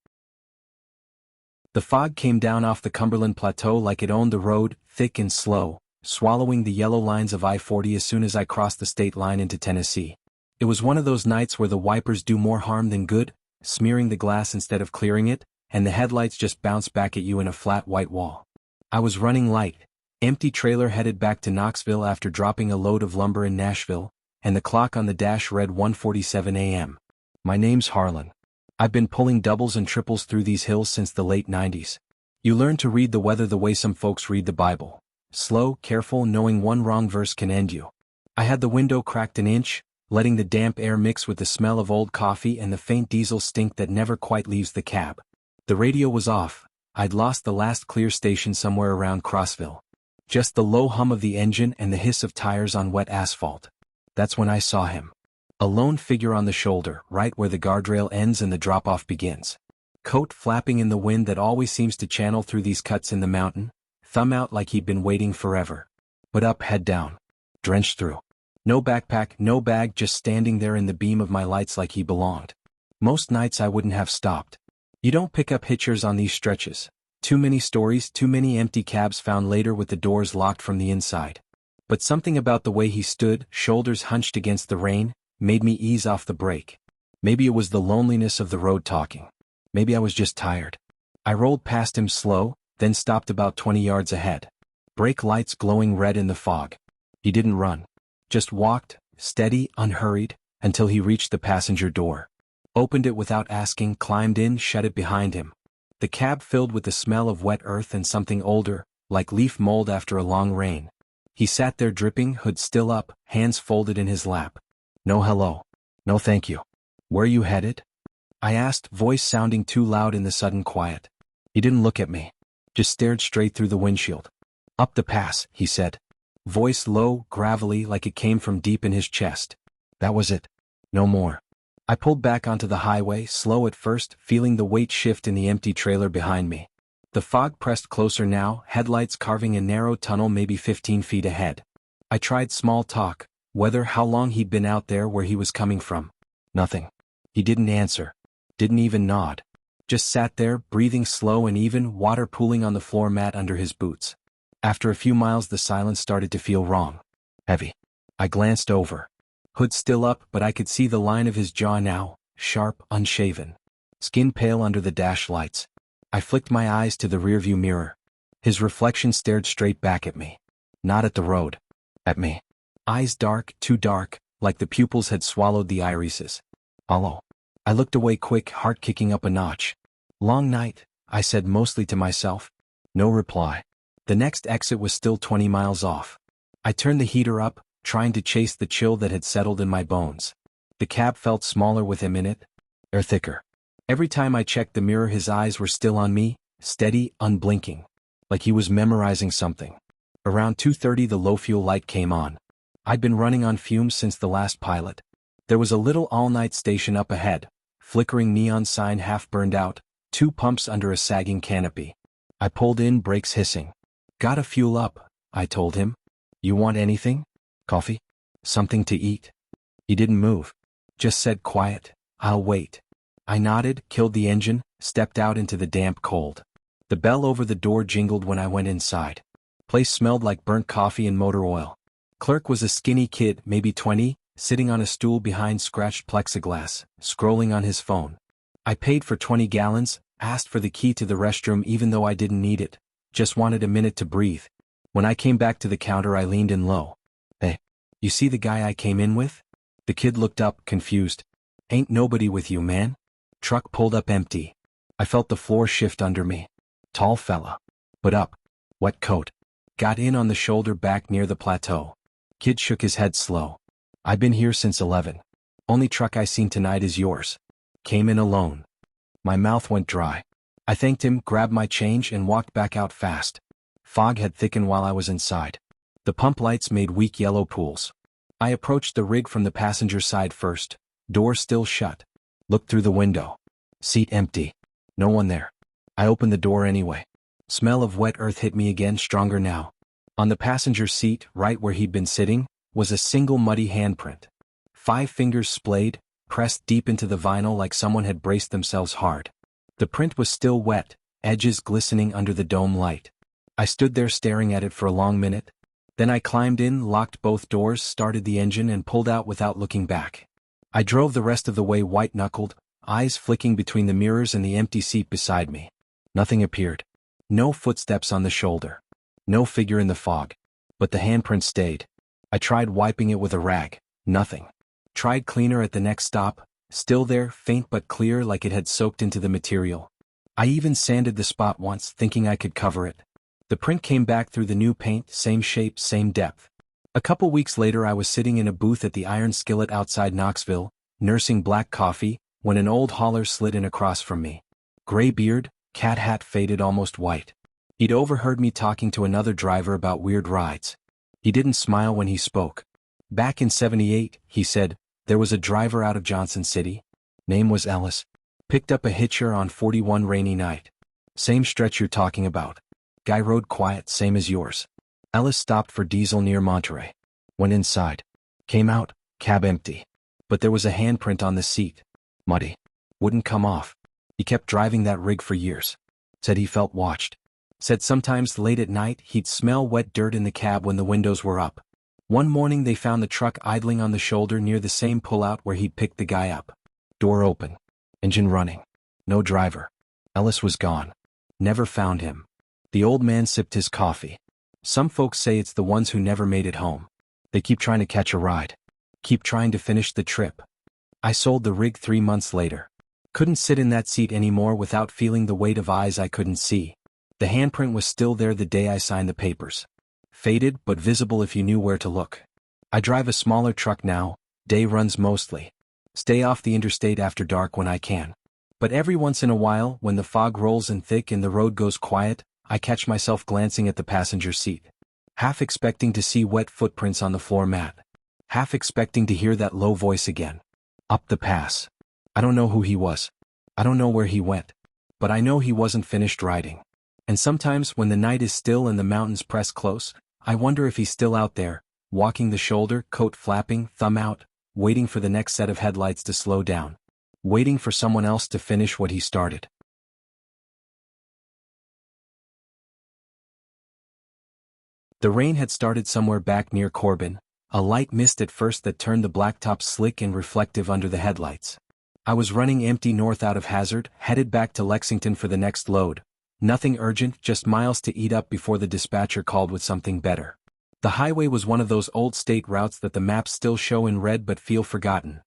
The fog came down off the Cumberland Plateau like it owned the road, thick and slow, swallowing the yellow lines of I-40 as soon as I crossed the state line into Tennessee. It was one of those nights where the wipers do more harm than good, smearing the glass instead of clearing it, and the headlights just bounce back at you in a flat white wall. I was running light, empty trailer headed back to Knoxville after dropping a load of lumber in Nashville, and the clock on the dash read 1:47 a.m. My name's Harlan. I've been pulling doubles and triples through these hills since the late 90s. You learn to read the weather the way some folks read the Bible. Slow, careful, knowing one wrong verse can end you. I had the window cracked an inch, letting the damp air mix with the smell of old coffee and the faint diesel stink that never quite leaves the cab. The radio was off. I'd lost the last clear station somewhere around Crossville. Just the low hum of the engine and the hiss of tires on wet asphalt. That's when I saw him. A lone figure on the shoulder, right where the guardrail ends and the drop-off begins. Coat flapping in the wind that always seems to channel through these cuts in the mountain, thumb out like he'd been waiting forever. But up, head down. Drenched through. No backpack, no bag, just standing there in the beam of my lights like he belonged. Most nights I wouldn't have stopped. You don't pick up hitchers on these stretches. Too many stories, too many empty cabs found later with the doors locked from the inside. But something about the way he stood, shoulders hunched against the rain, made me ease off the brake. Maybe it was the loneliness of the road talking. Maybe I was just tired. I rolled past him slow, then stopped about 20 yards ahead. Brake lights glowing red in the fog. He didn't run. Just walked, steady, unhurried, until he reached the passenger door. Opened it without asking, climbed in, shut it behind him. The cab filled with the smell of wet earth and something older, like leaf mold after a long rain. He sat there dripping, hood still up, hands folded in his lap. No hello. No thank you. Where you headed? I asked, voice sounding too loud in the sudden quiet. He didn't look at me. Just stared straight through the windshield. Up the pass, he said. Voice low, gravelly, like it came from deep in his chest. That was it. No more. I pulled back onto the highway, slow at first, feeling the weight shift in the empty trailer behind me. The fog pressed closer now, headlights carving a narrow tunnel maybe 15 feet ahead. I tried small talk, whether how long he'd been out there, where he was coming from. Nothing. He didn't answer. Didn't even nod. Just sat there, breathing slow and even, water pooling on the floor mat under his boots. After a few miles the silence started to feel wrong. Heavy. I glanced over. Hood still up, but I could see the line of his jaw now, sharp, unshaven. Skin pale under the dash lights. I flicked my eyes to the rearview mirror. His reflection stared straight back at me. Not at the road. At me. Eyes dark, too dark, like the pupils had swallowed the irises. Hollow. I looked away quick, heart kicking up a notch. Long night, I said mostly to myself. No reply. The next exit was still 20 miles off. I turned the heater up, trying to chase the chill that had settled in my bones. The cab felt smaller with him in it. Air thicker. Every time I checked the mirror his eyes were still on me, steady, unblinking. Like he was memorizing something. Around 2:30 the low fuel light came on. I'd been running on fumes since the last pilot. There was a little all-night station up ahead, flickering neon sign half burned out, 2 pumps under a sagging canopy. I pulled in, brakes hissing. Gotta fuel up, I told him. You want anything? Coffee? Something to eat? He didn't move. Just said quiet, I'll wait. I nodded, killed the engine, stepped out into the damp cold. The bell over the door jingled when I went inside. Place smelled like burnt coffee and motor oil. Clerk was a skinny kid, maybe 20, sitting on a stool behind scratched plexiglass, scrolling on his phone. I paid for 20 gallons, asked for the key to the restroom even though I didn't need it, just wanted a minute to breathe. When I came back to the counter I leaned in low. "Hey, you see the guy I came in with?" The kid looked up, confused. "Ain't nobody with you, man." Truck pulled up empty. I felt the floor shift under me. Tall fella. But up. Wet coat. Got in on the shoulder back near the plateau. Kid shook his head slow. "I've been here since 11. Only truck I seen tonight is yours. Came in alone." My mouth went dry. I thanked him, grabbed my change and walked back out fast. Fog had thickened while I was inside. The pump lights made weak yellow pools. I approached the rig from the passenger side first. Door still shut. Looked through the window. Seat empty. No one there. I opened the door anyway. Smell of wet earth hit me again, stronger now. On the passenger seat, right where he'd been sitting, was a single muddy handprint. 5 fingers splayed, pressed deep into the vinyl like someone had braced themselves hard. The print was still wet, edges glistening under the dome light. I stood there staring at it for a long minute. Then I climbed in, locked both doors, started the engine and pulled out without looking back. I drove the rest of the way white-knuckled, eyes flicking between the mirrors and the empty seat beside me. Nothing appeared. No footsteps on the shoulder. No figure in the fog. But the handprint stayed. I tried wiping it with a rag. Nothing. Tried cleaner at the next stop. Still there, faint but clear like it had soaked into the material. I even sanded the spot once, thinking I could cover it. The print came back through the new paint, same shape, same depth. A couple weeks later I was sitting in a booth at the Iron Skillet outside Knoxville, nursing black coffee, when an old hauler slid in across from me. Gray beard, cat hat faded almost white. He'd overheard me talking to another driver about weird rides. He didn't smile when he spoke. "Back in '78, he said, there was a driver out of Johnson City. Name was Ellis. Picked up a hitcher on 41 rainy night. Same stretch you're talking about. Guy rode quiet, same as yours. Ellis stopped for diesel near Monterey. Went inside. Came out, cab empty. But there was a handprint on the seat. Muddy. Wouldn't come off. He kept driving that rig for years. Said he felt watched. Said sometimes late at night he'd smell wet dirt in the cab when the windows were up. One morning they found the truck idling on the shoulder near the same pullout where he'd picked the guy up. Door open. Engine running. No driver. Ellis was gone. Never found him." The old man sipped his coffee. "Some folks say it's the ones who never made it home. They keep trying to catch a ride. Keep trying to finish the trip." I sold the rig 3 months later. Couldn't sit in that seat anymore without feeling the weight of eyes I couldn't see. The handprint was still there the day I signed the papers. Faded but visible if you knew where to look. I drive a smaller truck now, day runs mostly. Stay off the interstate after dark when I can. But every once in a while, when the fog rolls in thick and the road goes quiet, I catch myself glancing at the passenger seat. Half expecting to see wet footprints on the floor mat. Half expecting to hear that low voice again. Up the pass. I don't know who he was. I don't know where he went. But I know he wasn't finished riding. And sometimes when the night is still and the mountains press close, I wonder if he's still out there, walking the shoulder, coat flapping, thumb out, waiting for the next set of headlights to slow down. Waiting for someone else to finish what he started. The rain had started somewhere back near Corbin, a light mist at first that turned the blacktop slick and reflective under the headlights. I was running empty north out of Hazard, headed back to Lexington for the next load. Nothing urgent, just miles to eat up before the dispatcher called with something better. The highway was one of those old state routes that the maps still show in red but feel forgotten.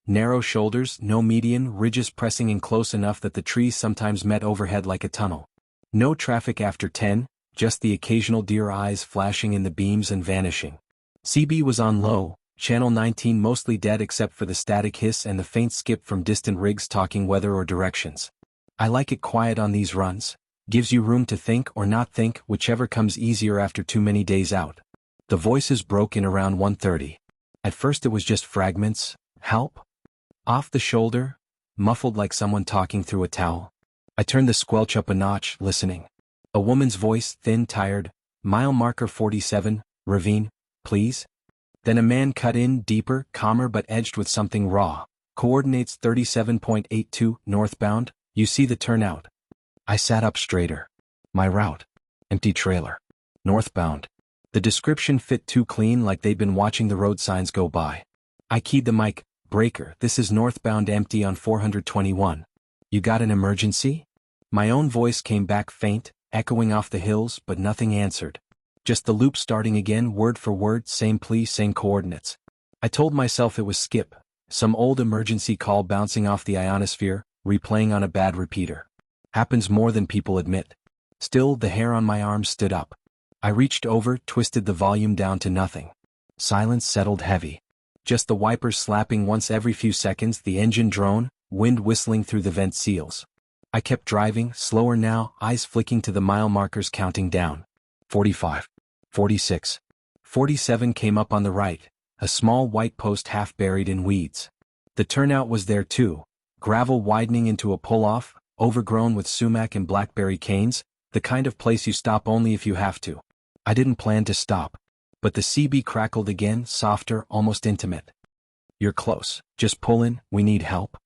Narrow shoulders, no median, ridges pressing in close enough that the trees sometimes met overhead like a tunnel. No traffic after 10, just the occasional deer eyes flashing in the beams and vanishing. CB was on low, channel 19 mostly dead except for the static hiss and the faint skip from distant rigs talking weather or directions. I like it quiet on these runs. Gives you room to think or not think, whichever comes easier after too many days out. The voices broke in around 1:30. At first it was just fragments. Help? Off the shoulder, muffled like someone talking through a towel. I turned the squelch up a notch, listening. A woman's voice, thin, tired. Mile marker 47, ravine, please. Then a man cut in, deeper, calmer but edged with something raw. Coordinates 37.82, northbound, You see the turnout. I sat up straighter. My route. Empty trailer. Northbound. The description fit too clean, like they'd been watching the road signs go by. I keyed the mic. Breaker, this is northbound empty on 421. You got an emergency? My own voice came back faint, echoing off the hills, but nothing answered. Just the loop starting again, word for word, same plea, same coordinates. I told myself it was Skip, some old emergency call bouncing off the ionosphere, replaying on a bad repeater. Happens more than people admit. Still, the hair on my arm stood up. I reached over, twisted the volume down to nothing. Silence settled heavy. Just the wipers slapping once every few seconds, the engine drone, wind whistling through the vent seals. I kept driving, slower now, eyes flicking to the mile markers counting down. 45. 46. 47 came up on the right, a small white post half buried in weeds. The turnout was there too, gravel widening into a pull-off, overgrown with sumac and blackberry canes, the kind of place you stop only if you have to. I didn't plan to stop. But the CB crackled again, softer, almost intimate. You're close. Just pull in, we need help.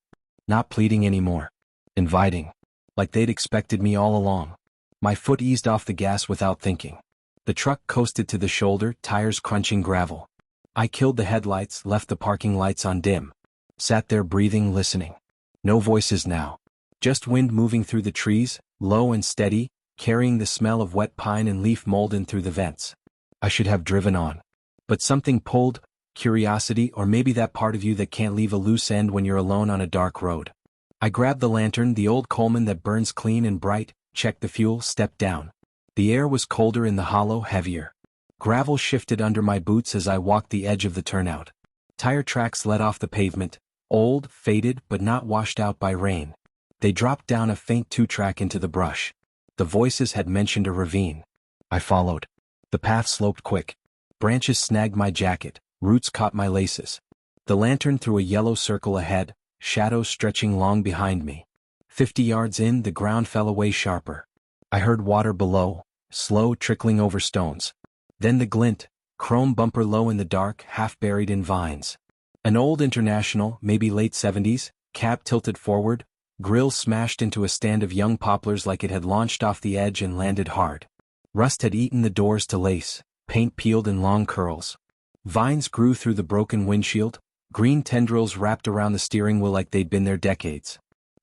Not pleading anymore. Inviting. Like they'd expected me all along. My foot eased off the gas without thinking. The truck coasted to the shoulder, tires crunching gravel. I killed the headlights, left the parking lights on dim. Sat there breathing, listening. No voices now. Just wind moving through the trees, low and steady, carrying the smell of wet pine and leaf mold in through the vents. I should have driven on. But something pulled, curiosity, or maybe that part of you that can't leave a loose end when you're alone on a dark road. I grabbed the lantern, the old Coleman that burns clean and bright, checked the fuel, stepped down. The air was colder in the hollow, heavier. Gravel shifted under my boots as I walked the edge of the turnout. Tire tracks led off the pavement, old, faded, but not washed out by rain. They dropped down a faint two-track into the brush. The voices had mentioned a ravine. I followed. The path sloped quick. Branches snagged my jacket, roots caught my laces. The lantern threw a yellow circle ahead, shadows stretching long behind me. 50 yards in, the ground fell away sharper. I heard water below, slow, trickling over stones. Then the glint, chrome bumper low in the dark, half buried in vines. An old International, maybe late 70s, cab tilted forward, grill smashed into a stand of young poplars like it had launched off the edge and landed hard. Rust had eaten the doors to lace, paint peeled in long curls. Vines grew through the broken windshield, green tendrils wrapped around the steering wheel like they'd been there decades.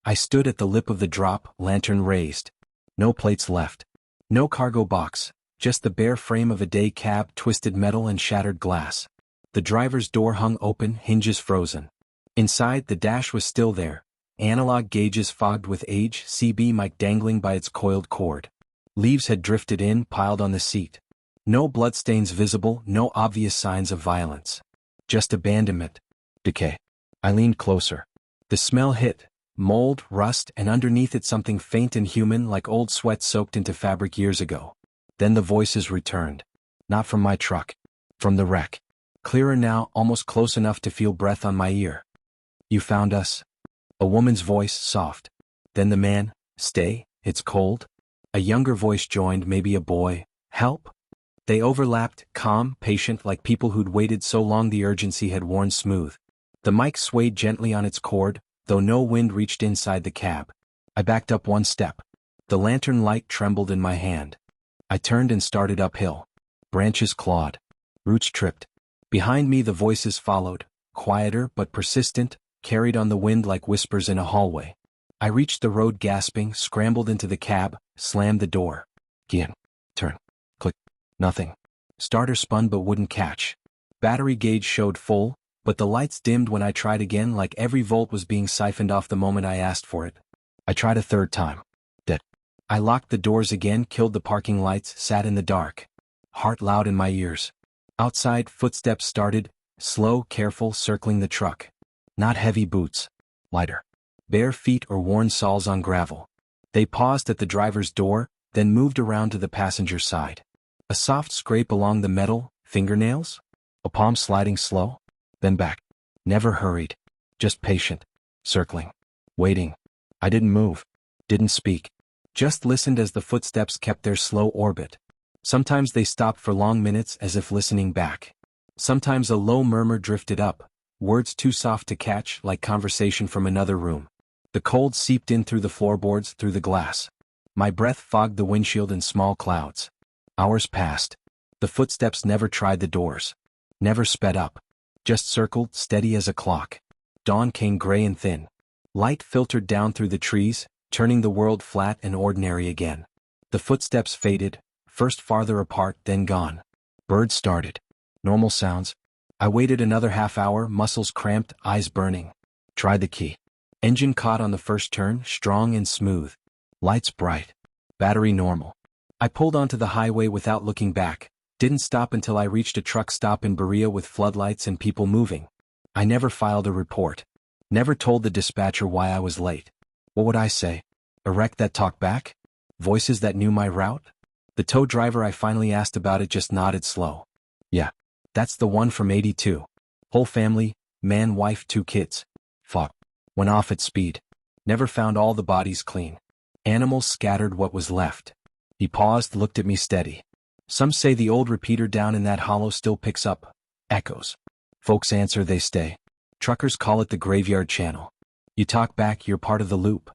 I stood at the lip of the drop, lantern raised. No plates left. No cargo box, just the bare frame of a day cab, twisted metal and shattered glass. The driver's door hung open, hinges frozen. Inside, the dash was still there, analog gauges fogged with age, CB mic dangling by its coiled cord. Leaves had drifted in, piled on the seat. No bloodstains visible, no obvious signs of violence. Just abandonment. Decay. I leaned closer. The smell hit. Mold, rust, and underneath it something faint and human like old sweat soaked into fabric years ago. Then the voices returned. Not from my truck. From the wreck. Clearer now, almost close enough to feel breath on my ear. You found us? A woman's voice, soft. Then the man, stay, it's cold. A younger voice joined, maybe a boy. Help? They overlapped, calm, patient, like people who'd waited so long the urgency had worn smooth. The mic swayed gently on its cord, though no wind reached inside the cab. I backed up one step. The lantern light trembled in my hand. I turned and started uphill. Branches clawed. Roots tripped. Behind me the voices followed, quieter but persistent, carried on the wind like whispers in a hallway. I reached the road gasping, scrambled into the cab, slammed the door. Key in. Turn. Click. Nothing. Starter spun but wouldn't catch. Battery gauge showed full, but the lights dimmed when I tried again, like every volt was being siphoned off the moment I asked for it. I tried a third time. Dead. I locked the doors again, killed the parking lights, sat in the dark. Heart loud in my ears. Outside, footsteps started, slow, careful, circling the truck. Not heavy boots. Lighter. Bare feet or worn soles on gravel. They paused at the driver's door, then moved around to the passenger side. A soft scrape along the metal, fingernails? A palm sliding slow? Then back. Never hurried. Just patient. Circling. Waiting. I didn't move. Didn't speak. Just listened as the footsteps kept their slow orbit. Sometimes they stopped for long minutes as if listening back. Sometimes a low murmur drifted up, words too soft to catch, like conversation from another room. The cold seeped in through the floorboards, through the glass. My breath fogged the windshield in small clouds. Hours passed. The footsteps never tried the doors. Never sped up. Just circled, steady as a clock. Dawn came gray and thin. Light filtered down through the trees, turning the world flat and ordinary again. The footsteps faded, first farther apart, then gone. Birds started. Normal sounds. I waited another half hour, muscles cramped, eyes burning. Tried the key. Engine caught on the first turn, strong and smooth. Lights bright. Battery normal. I pulled onto the highway without looking back. Didn't stop until I reached a truck stop in Berea with floodlights and people moving. I never filed a report. Never told the dispatcher why I was late. What would I say? A wreck that talked back? Voices that knew my route? The tow driver I finally asked about it just nodded slow. Yeah. That's the one from 82. Whole family, man, wife, 2 kids. Fuck. Went off at speed. Never found all the bodies clean. Animals scattered what was left. He paused, looked at me steady. Some say the old repeater down in that hollow still picks up echoes. Folks answer they stay. Truckers call it the graveyard channel. You talk back, you're part of the loop.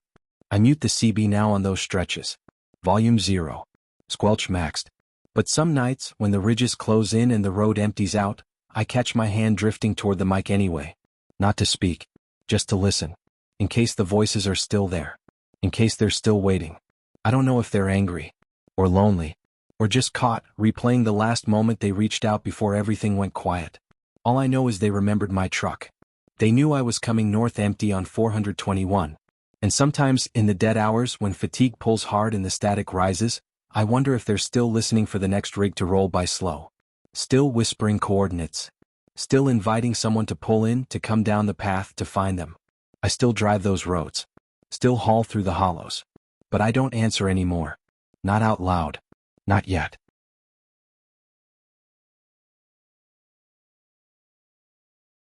I mute the CB now on those stretches. Volume 0. Squelch maxed. But some nights, when the ridges close in and the road empties out, I catch my hand drifting toward the mic anyway. Not to speak. Just to listen. In case the voices are still there. In case they're still waiting. I don't know if they're angry. Or lonely. Or just caught, replaying the last moment they reached out before everything went quiet. All I know is they remembered my truck. They knew I was coming north empty on 421. And sometimes, in the dead hours when fatigue pulls hard and the static rises, I wonder if they're still listening for the next rig to roll by slow. Still whispering coordinates. Still inviting someone to pull in, to come down the path to find them. I still drive those roads. Still haul through the hollows. But I don't answer anymore. Not out loud. Not yet.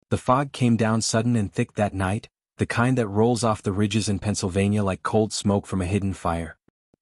The fog came down sudden and thick that night, the kind that rolls off the ridges in Pennsylvania like cold smoke from a hidden fire.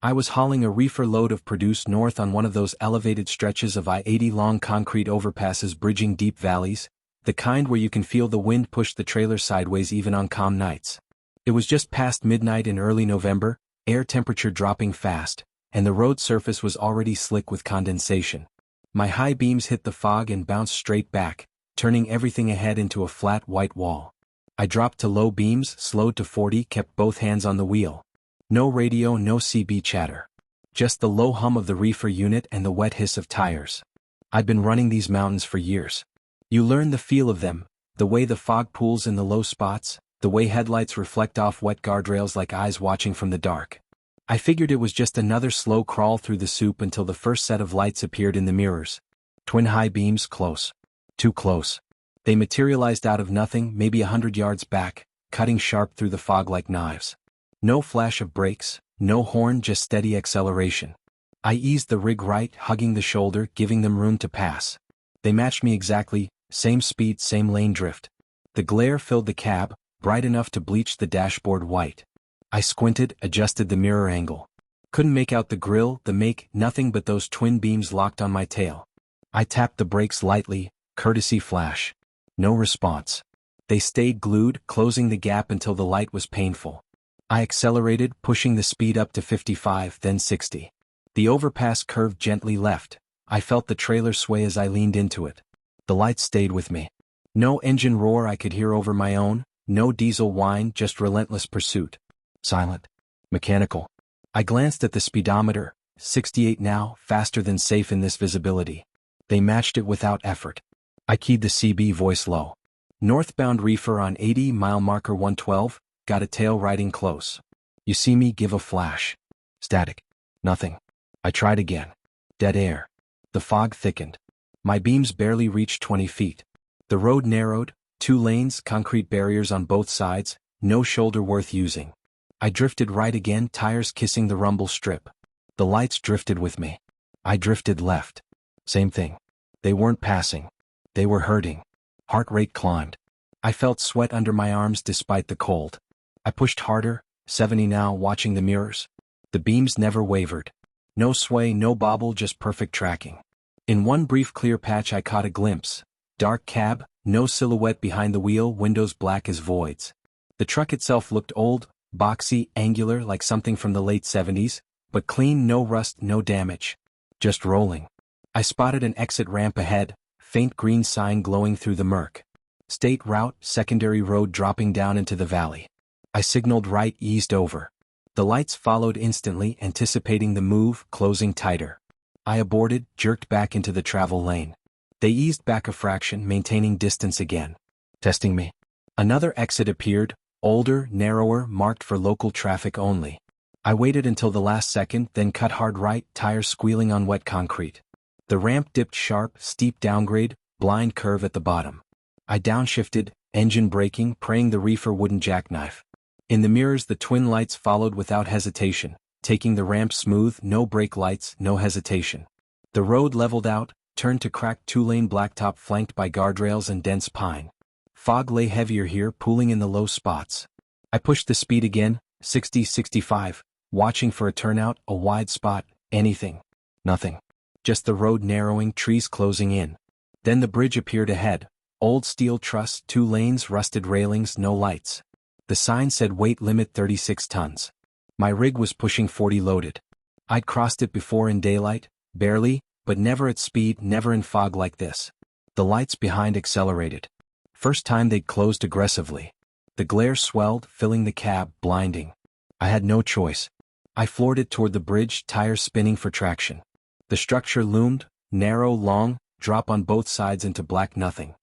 I was hauling a reefer load of produce north on one of those elevated stretches of I-80 long concrete overpasses bridging deep valleys, the kind where you can feel the wind push the trailer sideways even on calm nights. It was just past midnight in early November, air temperature dropping fast, and the road surface was already slick with condensation. My high beams hit the fog and bounced straight back, turning everything ahead into a flat white wall. I dropped to low beams, slowed to 40, kept both hands on the wheel. No radio, no CB chatter. Just the low hum of the reefer unit and the wet hiss of tires. I'd been running these mountains for years. You learn the feel of them, the way the fog pools in the low spots, the way headlights reflect off wet guardrails like eyes watching from the dark. I figured it was just another slow crawl through the soup until the first set of lights appeared in the mirrors. Twin high beams, close. Too close. They materialized out of nothing, maybe 100 yards back, cutting sharp through the fog like knives. No flash of brakes, no horn, just steady acceleration. I eased the rig right, hugging the shoulder, giving them room to pass. They matched me exactly, same speed, same lane drift. The glare filled the cab, bright enough to bleach the dashboard white. I squinted, adjusted the mirror angle. Couldn't make out the grille, the make, nothing but those twin beams locked on my tail. I tapped the brakes lightly, courtesy flash. No response. They stayed glued, closing the gap until the light was painful. I accelerated, pushing the speed up to 55, then 60. The overpass curved gently left. I felt the trailer sway as I leaned into it. The lights stayed with me. No engine roar I could hear over my own, no diesel whine, just relentless pursuit. Silent. Mechanical. I glanced at the speedometer, 68 now, faster than safe in this visibility. They matched it without effort. I keyed the CB, voice low. Northbound reefer on 80, mile marker 112, got a tail riding close. You see me, give a flash. Static. Nothing. I tried again. Dead air. The fog thickened. My beams barely reached 20 feet. The road narrowed, 2 lanes, concrete barriers on both sides, no shoulder worth using. I drifted right again, tires kissing the rumble strip. The lights drifted with me. I drifted left. Same thing. They weren't passing. They were hurting. Heart rate climbed. I felt sweat under my arms despite the cold. I pushed harder, 70 now, watching the mirrors. The beams never wavered. No sway, no bobble, just perfect tracking. In one brief clear patch I caught a glimpse. Dark cab, no silhouette behind the wheel, windows black as voids. The truck itself looked old, boxy, angular like something from the late 70s, but clean, no rust, no damage. Just rolling. I spotted an exit ramp ahead, faint green sign glowing through the murk. State route, secondary road dropping down into the valley. I signaled right, eased over. The lights followed instantly, anticipating the move, closing tighter. I aborted, jerked back into the travel lane. They eased back a fraction, maintaining distance again. Testing me. Another exit appeared, older, narrower, marked for local traffic only. I waited until the last second, then cut hard right, tires squealing on wet concrete. The ramp dipped sharp, steep downgrade, blind curve at the bottom. I downshifted, engine braking, praying the reefer wouldn't jackknife. In the mirrors the twin lights followed without hesitation, taking the ramp smooth, no brake lights, no hesitation. The road leveled out, turned to cracked two-lane blacktop flanked by guardrails and dense pine. Fog lay heavier here, pooling in the low spots. I pushed the speed again, 60-65, watching for a turnout, a wide spot, anything. Nothing. Just the road narrowing, trees closing in. Then the bridge appeared ahead. Old steel truss, 2 lanes, rusted railings, no lights. The sign said weight limit 36 tons. My rig was pushing 40 loaded. I'd crossed it before in daylight, barely, but never at speed, never in fog like this. The lights behind accelerated. First time they'd closed aggressively. The glare swelled, filling the cab, blinding. I had no choice. I floored it toward the bridge, tires spinning for traction. The structure loomed, narrow, long, drop on both sides into black nothing.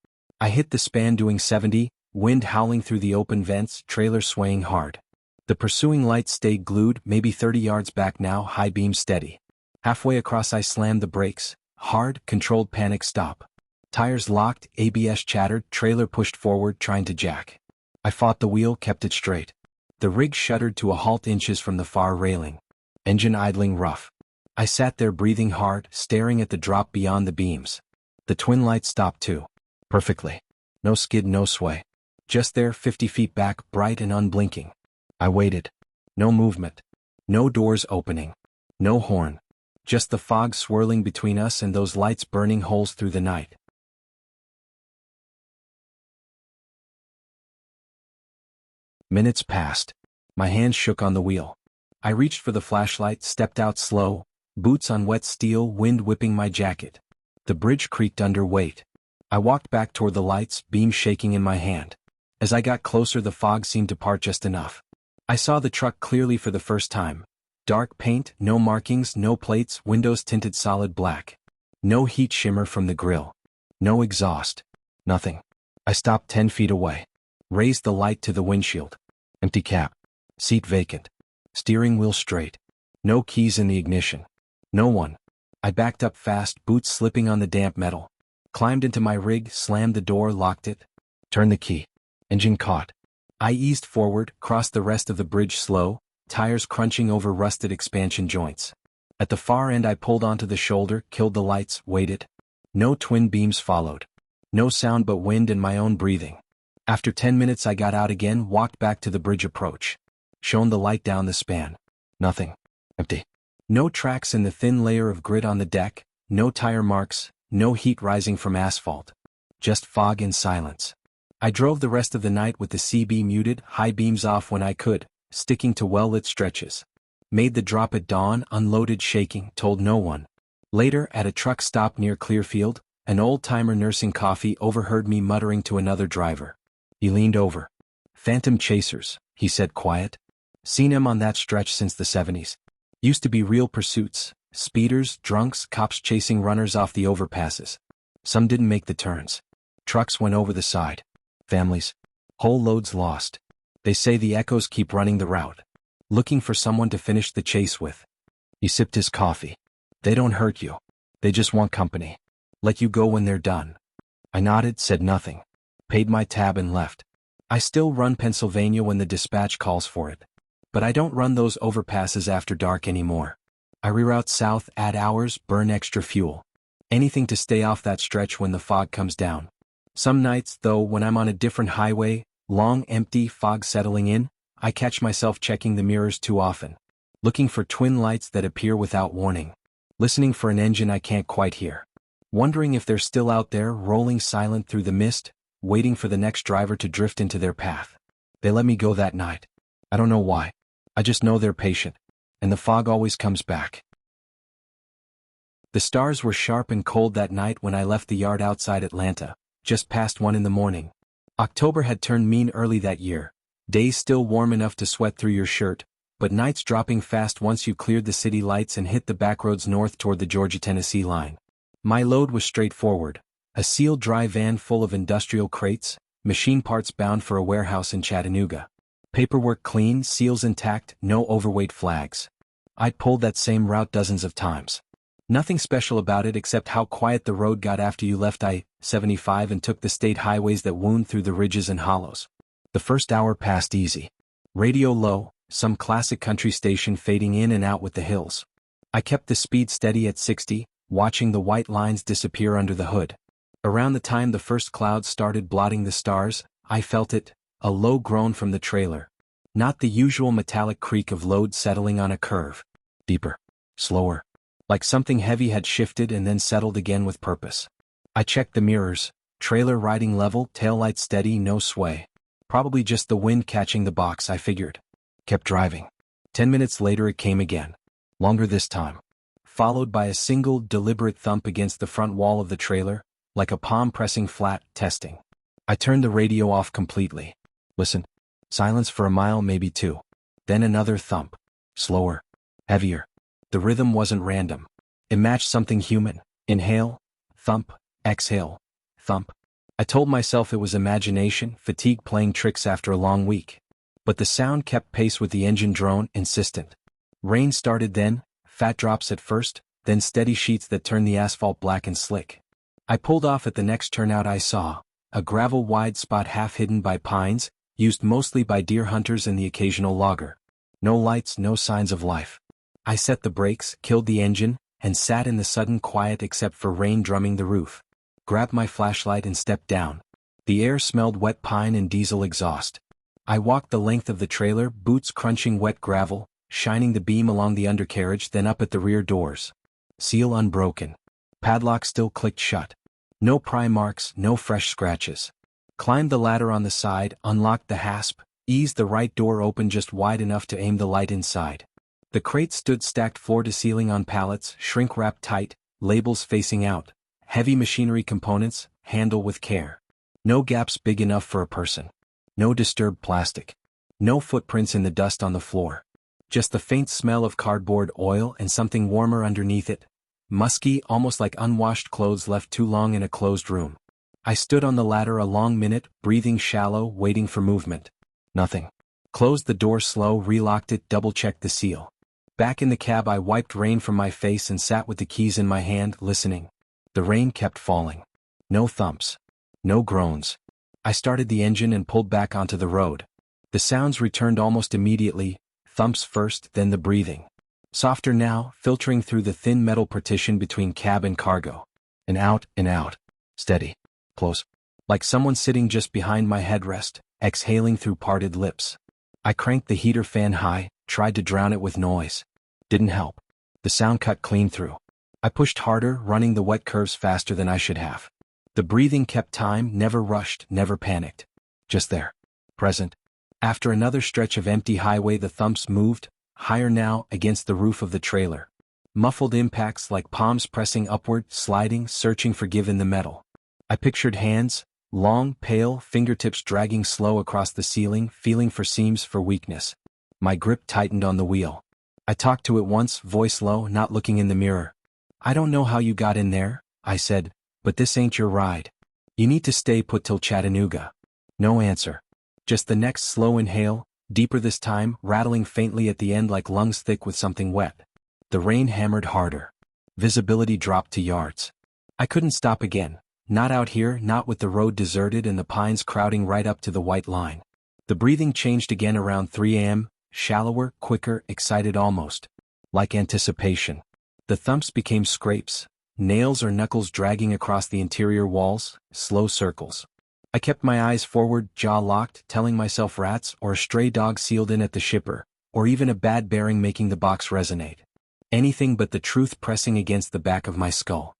I hit the span doing 70, wind howling through the open vents, trailer swaying hard. The pursuing lights stayed glued, maybe 30 yards back now, high beam steady. Halfway across I slammed the brakes, hard, controlled panic stop. Tires locked, ABS chattered, trailer pushed forward trying to jack. I fought the wheel, kept it straight. The rig shuddered to a halt inches from the far railing. Engine idling rough. I sat there breathing hard, staring at the drop beyond the beams. The twin lights stopped too. Perfectly. No skid, no sway. Just there, 50 feet back, bright and unblinking. I waited. No movement. No doors opening. No horn. Just the fog swirling between us and those lights burning holes through the night. Minutes passed. My hands shook on the wheel. I reached for the flashlight, stepped out slow, boots on wet steel, wind whipping my jacket. The bridge creaked under weight. I walked back toward the lights, beam shaking in my hand. As I got closer the fog seemed to part just enough. I saw the truck clearly for the first time. Dark paint, no markings, no plates, windows tinted solid black. No heat shimmer from the grill. No exhaust. Nothing. I stopped 10 feet away. Raised the light to the windshield. Empty cab. Seat vacant. Steering wheel straight. No keys in the ignition. No one. I backed up fast, boots slipping on the damp metal. Climbed into my rig, slammed the door, locked it. Turned the key. Engine caught. I eased forward, crossed the rest of the bridge slow, tires crunching over rusted expansion joints. At the far end I pulled onto the shoulder, killed the lights, waited. No twin beams followed. No sound but wind and my own breathing. After 10 minutes I got out again, walked back to the bridge approach. Shone the light down the span. Nothing. Empty. No tracks in the thin layer of grit on the deck, no tire marks, no heat rising from asphalt. Just fog and silence. I drove the rest of the night with the CB muted, high beams off when I could, sticking to well-lit stretches. Made the drop at dawn, unloaded shaking, told no one. Later, at a truck stop near Clearfield, an old-timer nursing coffee overheard me muttering to another driver. He leaned over. "Phantom chasers," he said quiet. "Seen 'em on that stretch since the 70s. Used to be real pursuits, speeders, drunks, cops chasing runners off the overpasses. Some didn't make the turns. Trucks went over the side. Families. Whole loads lost. They say the echoes keep running the route. Looking for someone to finish the chase with." He sipped his coffee. "They don't hurt you. They just want company. Let you go when they're done." I nodded, said nothing. Paid my tab and left. I still run Pennsylvania when the dispatch calls for it. But I don't run those overpasses after dark anymore. I reroute south, add hours, burn extra fuel. Anything to stay off that stretch when the fog comes down. Some nights, though, when I'm on a different highway, long, empty, fog settling in, I catch myself checking the mirrors too often. Looking for twin lights that appear without warning. Listening for an engine I can't quite hear. Wondering if they're still out there, rolling silent through the mist, waiting for the next driver to drift into their path. They let me go that night. I don't know why. I just know they're patient. And the fog always comes back. The stars were sharp and cold that night when I left the yard outside Atlanta, just past 1 in the morning. October had turned mean early that year. Days still warm enough to sweat through your shirt, but nights dropping fast once you cleared the city lights and hit the backroads north toward the Georgia-Tennessee line. My load was straightforward. A sealed dry van full of industrial crates, machine parts bound for a warehouse in Chattanooga. Paperwork clean, seals intact, no overweight flags. I'd pulled that same route dozens of times. Nothing special about it except how quiet the road got after you left I-75 and took the state highways that wound through the ridges and hollows. The first hour passed easy. Radio low, some classic country station fading in and out with the hills. I kept the speed steady at 60, watching the white lines disappear under the hood. Around the time the first clouds started blotting the stars, I felt it, a low groan from the trailer. Not the usual metallic creak of load settling on a curve. Deeper. Slower. Like something heavy had shifted and then settled again with purpose. I checked the mirrors. Trailer riding level, taillight steady, no sway. Probably just the wind catching the box, I figured. Kept driving. 10 minutes later it came again. Longer this time. Followed by a single, deliberate thump against the front wall of the trailer, like a palm pressing flat, testing. I turned the radio off completely. Listen. Silence for a mile, maybe 2. Then another thump. Slower. Heavier. The rhythm wasn't random. It matched something human. Inhale. Thump. Exhale. Thump. I told myself it was imagination, fatigue playing tricks after a long week. But the sound kept pace with the engine drone, insistent. Rain started then, fat drops at first, then steady sheets that turned the asphalt black and slick. I pulled off at the next turnout I saw, a gravel-wide spot half hidden by pines, used mostly by deer hunters and the occasional logger. No lights, no signs of life. I set the brakes, killed the engine, and sat in the sudden quiet except for rain drumming the roof. Grabbed my flashlight and stepped down. The air smelled wet pine and diesel exhaust. I walked the length of the trailer, boots crunching wet gravel, shining the beam along the undercarriage, then up at the rear doors. Seal unbroken. Padlock still clicked shut. No pry marks, no fresh scratches. Climbed the ladder on the side, unlocked the hasp, eased the right door open just wide enough to aim the light inside. The crates stood stacked floor to ceiling on pallets, shrink-wrapped tight, labels facing out. Heavy machinery components, handle with care. No gaps big enough for a person. No disturbed plastic. No footprints in the dust on the floor. Just the faint smell of cardboard oil and something warmer underneath it. Musky, almost like unwashed clothes left too long in a closed room. I stood on the ladder a long minute, breathing shallow, waiting for movement. Nothing. Closed the door slow, relocked it, double-checked the seal. Back in the cab I wiped rain from my face and sat with the keys in my hand, listening. The rain kept falling. No thumps. No groans. I started the engine and pulled back onto the road. The sounds returned almost immediately, thumps first, then the breathing. Softer now, filtering through the thin metal partition between cab and cargo. And out. Steady. Close. Like someone sitting just behind my headrest, exhaling through parted lips. I cranked the heater fan high, tried to drown it with noise. Didn't help. The sound cut clean through. I pushed harder, running the wet curves faster than I should have. The breathing kept time, never rushed, never panicked. Just there. Present. After another stretch of empty highway the thumps moved, higher now, against the roof of the trailer. Muffled impacts like palms pressing upward, sliding, searching for give in the metal. I pictured hands, long, pale, fingertips dragging slow across the ceiling, feeling for seams, for weakness. My grip tightened on the wheel. I talked to it once, voice low, not looking in the mirror. I don't know how you got in there, I said, but this ain't your ride. You need to stay put till Chattanooga. No answer. Just the next slow inhale, deeper this time, rattling faintly at the end like lungs thick with something wet. The rain hammered harder. Visibility dropped to yards. I couldn't stop again. Not out here, not with the road deserted and the pines crowding right up to the white line. The breathing changed again around 3 a.m., shallower, quicker, excited almost. Like anticipation. The thumps became scrapes, nails or knuckles dragging across the interior walls, slow circles. I kept my eyes forward, jaw locked, telling myself rats or a stray dog sealed in at the shipper, or even a bad bearing making the box resonate. Anything but the truth pressing against the back of my skull.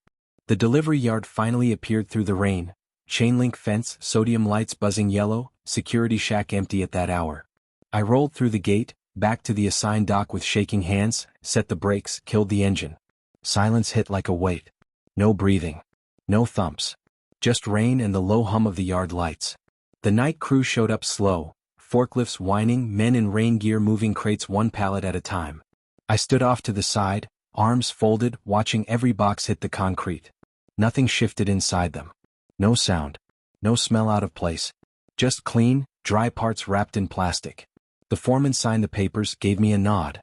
The delivery yard finally appeared through the rain, chain link fence, sodium lights buzzing yellow, security shack empty at that hour. I rolled through the gate, back to the assigned dock with shaking hands, set the brakes, killed the engine. Silence hit like a weight. No breathing. No thumps. Just rain and the low hum of the yard lights. The night crew showed up slow, forklifts whining, men in rain gear moving crates one pallet at a time. I stood off to the side, arms folded, watching every box hit the concrete. Nothing shifted inside them. No sound. No smell out of place. Just clean, dry parts wrapped in plastic. The foreman signed the papers, gave me a nod.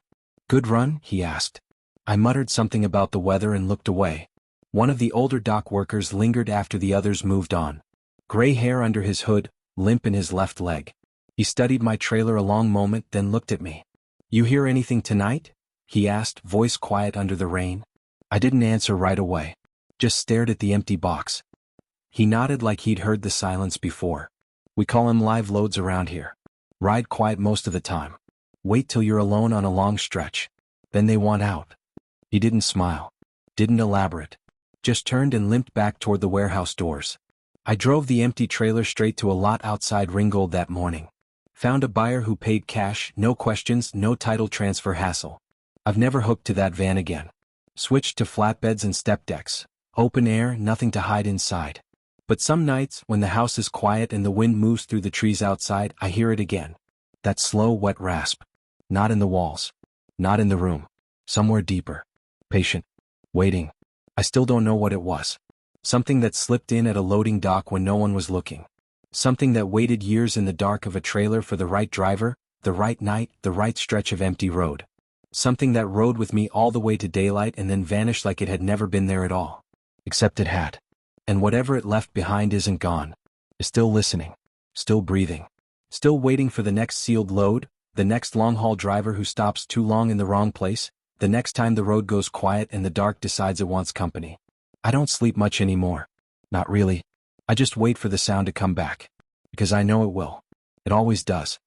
"Good run?" he asked. I muttered something about the weather and looked away. One of the older dock workers lingered after the others moved on. Gray hair under his hood, limp in his left leg. He studied my trailer a long moment, then looked at me. "You hear anything tonight?" he asked, voice quiet under the rain. I didn't answer right away. Just stared at the empty box. He nodded like he'd heard the silence before. "We call 'em live loads around here. Ride quiet most of the time. Wait till you're alone on a long stretch. Then they want out." He didn't smile. Didn't elaborate. Just turned and limped back toward the warehouse doors. I drove the empty trailer straight to a lot outside Ringgold that morning. Found a buyer who paid cash, no questions, no title transfer hassle. I've never hooked to that van again. Switched to flatbeds and step decks. Open air, nothing to hide inside. But some nights, when the house is quiet and the wind moves through the trees outside, I hear it again. That slow, wet rasp. Not in the walls. Not in the room. Somewhere deeper. Patient. Waiting. I still don't know what it was. Something that slipped in at a loading dock when no one was looking. Something that waited years in the dark of a trailer for the right driver, the right night, the right stretch of empty road. Something that rode with me all the way to daylight and then vanished like it had never been there at all. Except it had. And whatever it left behind isn't gone. It's still listening. Still breathing. Still waiting for the next sealed load, the next long-haul driver who stops too long in the wrong place, the next time the road goes quiet and the dark decides it wants company. I don't sleep much anymore. Not really. I just wait for the sound to come back. Because I know it will. It always does.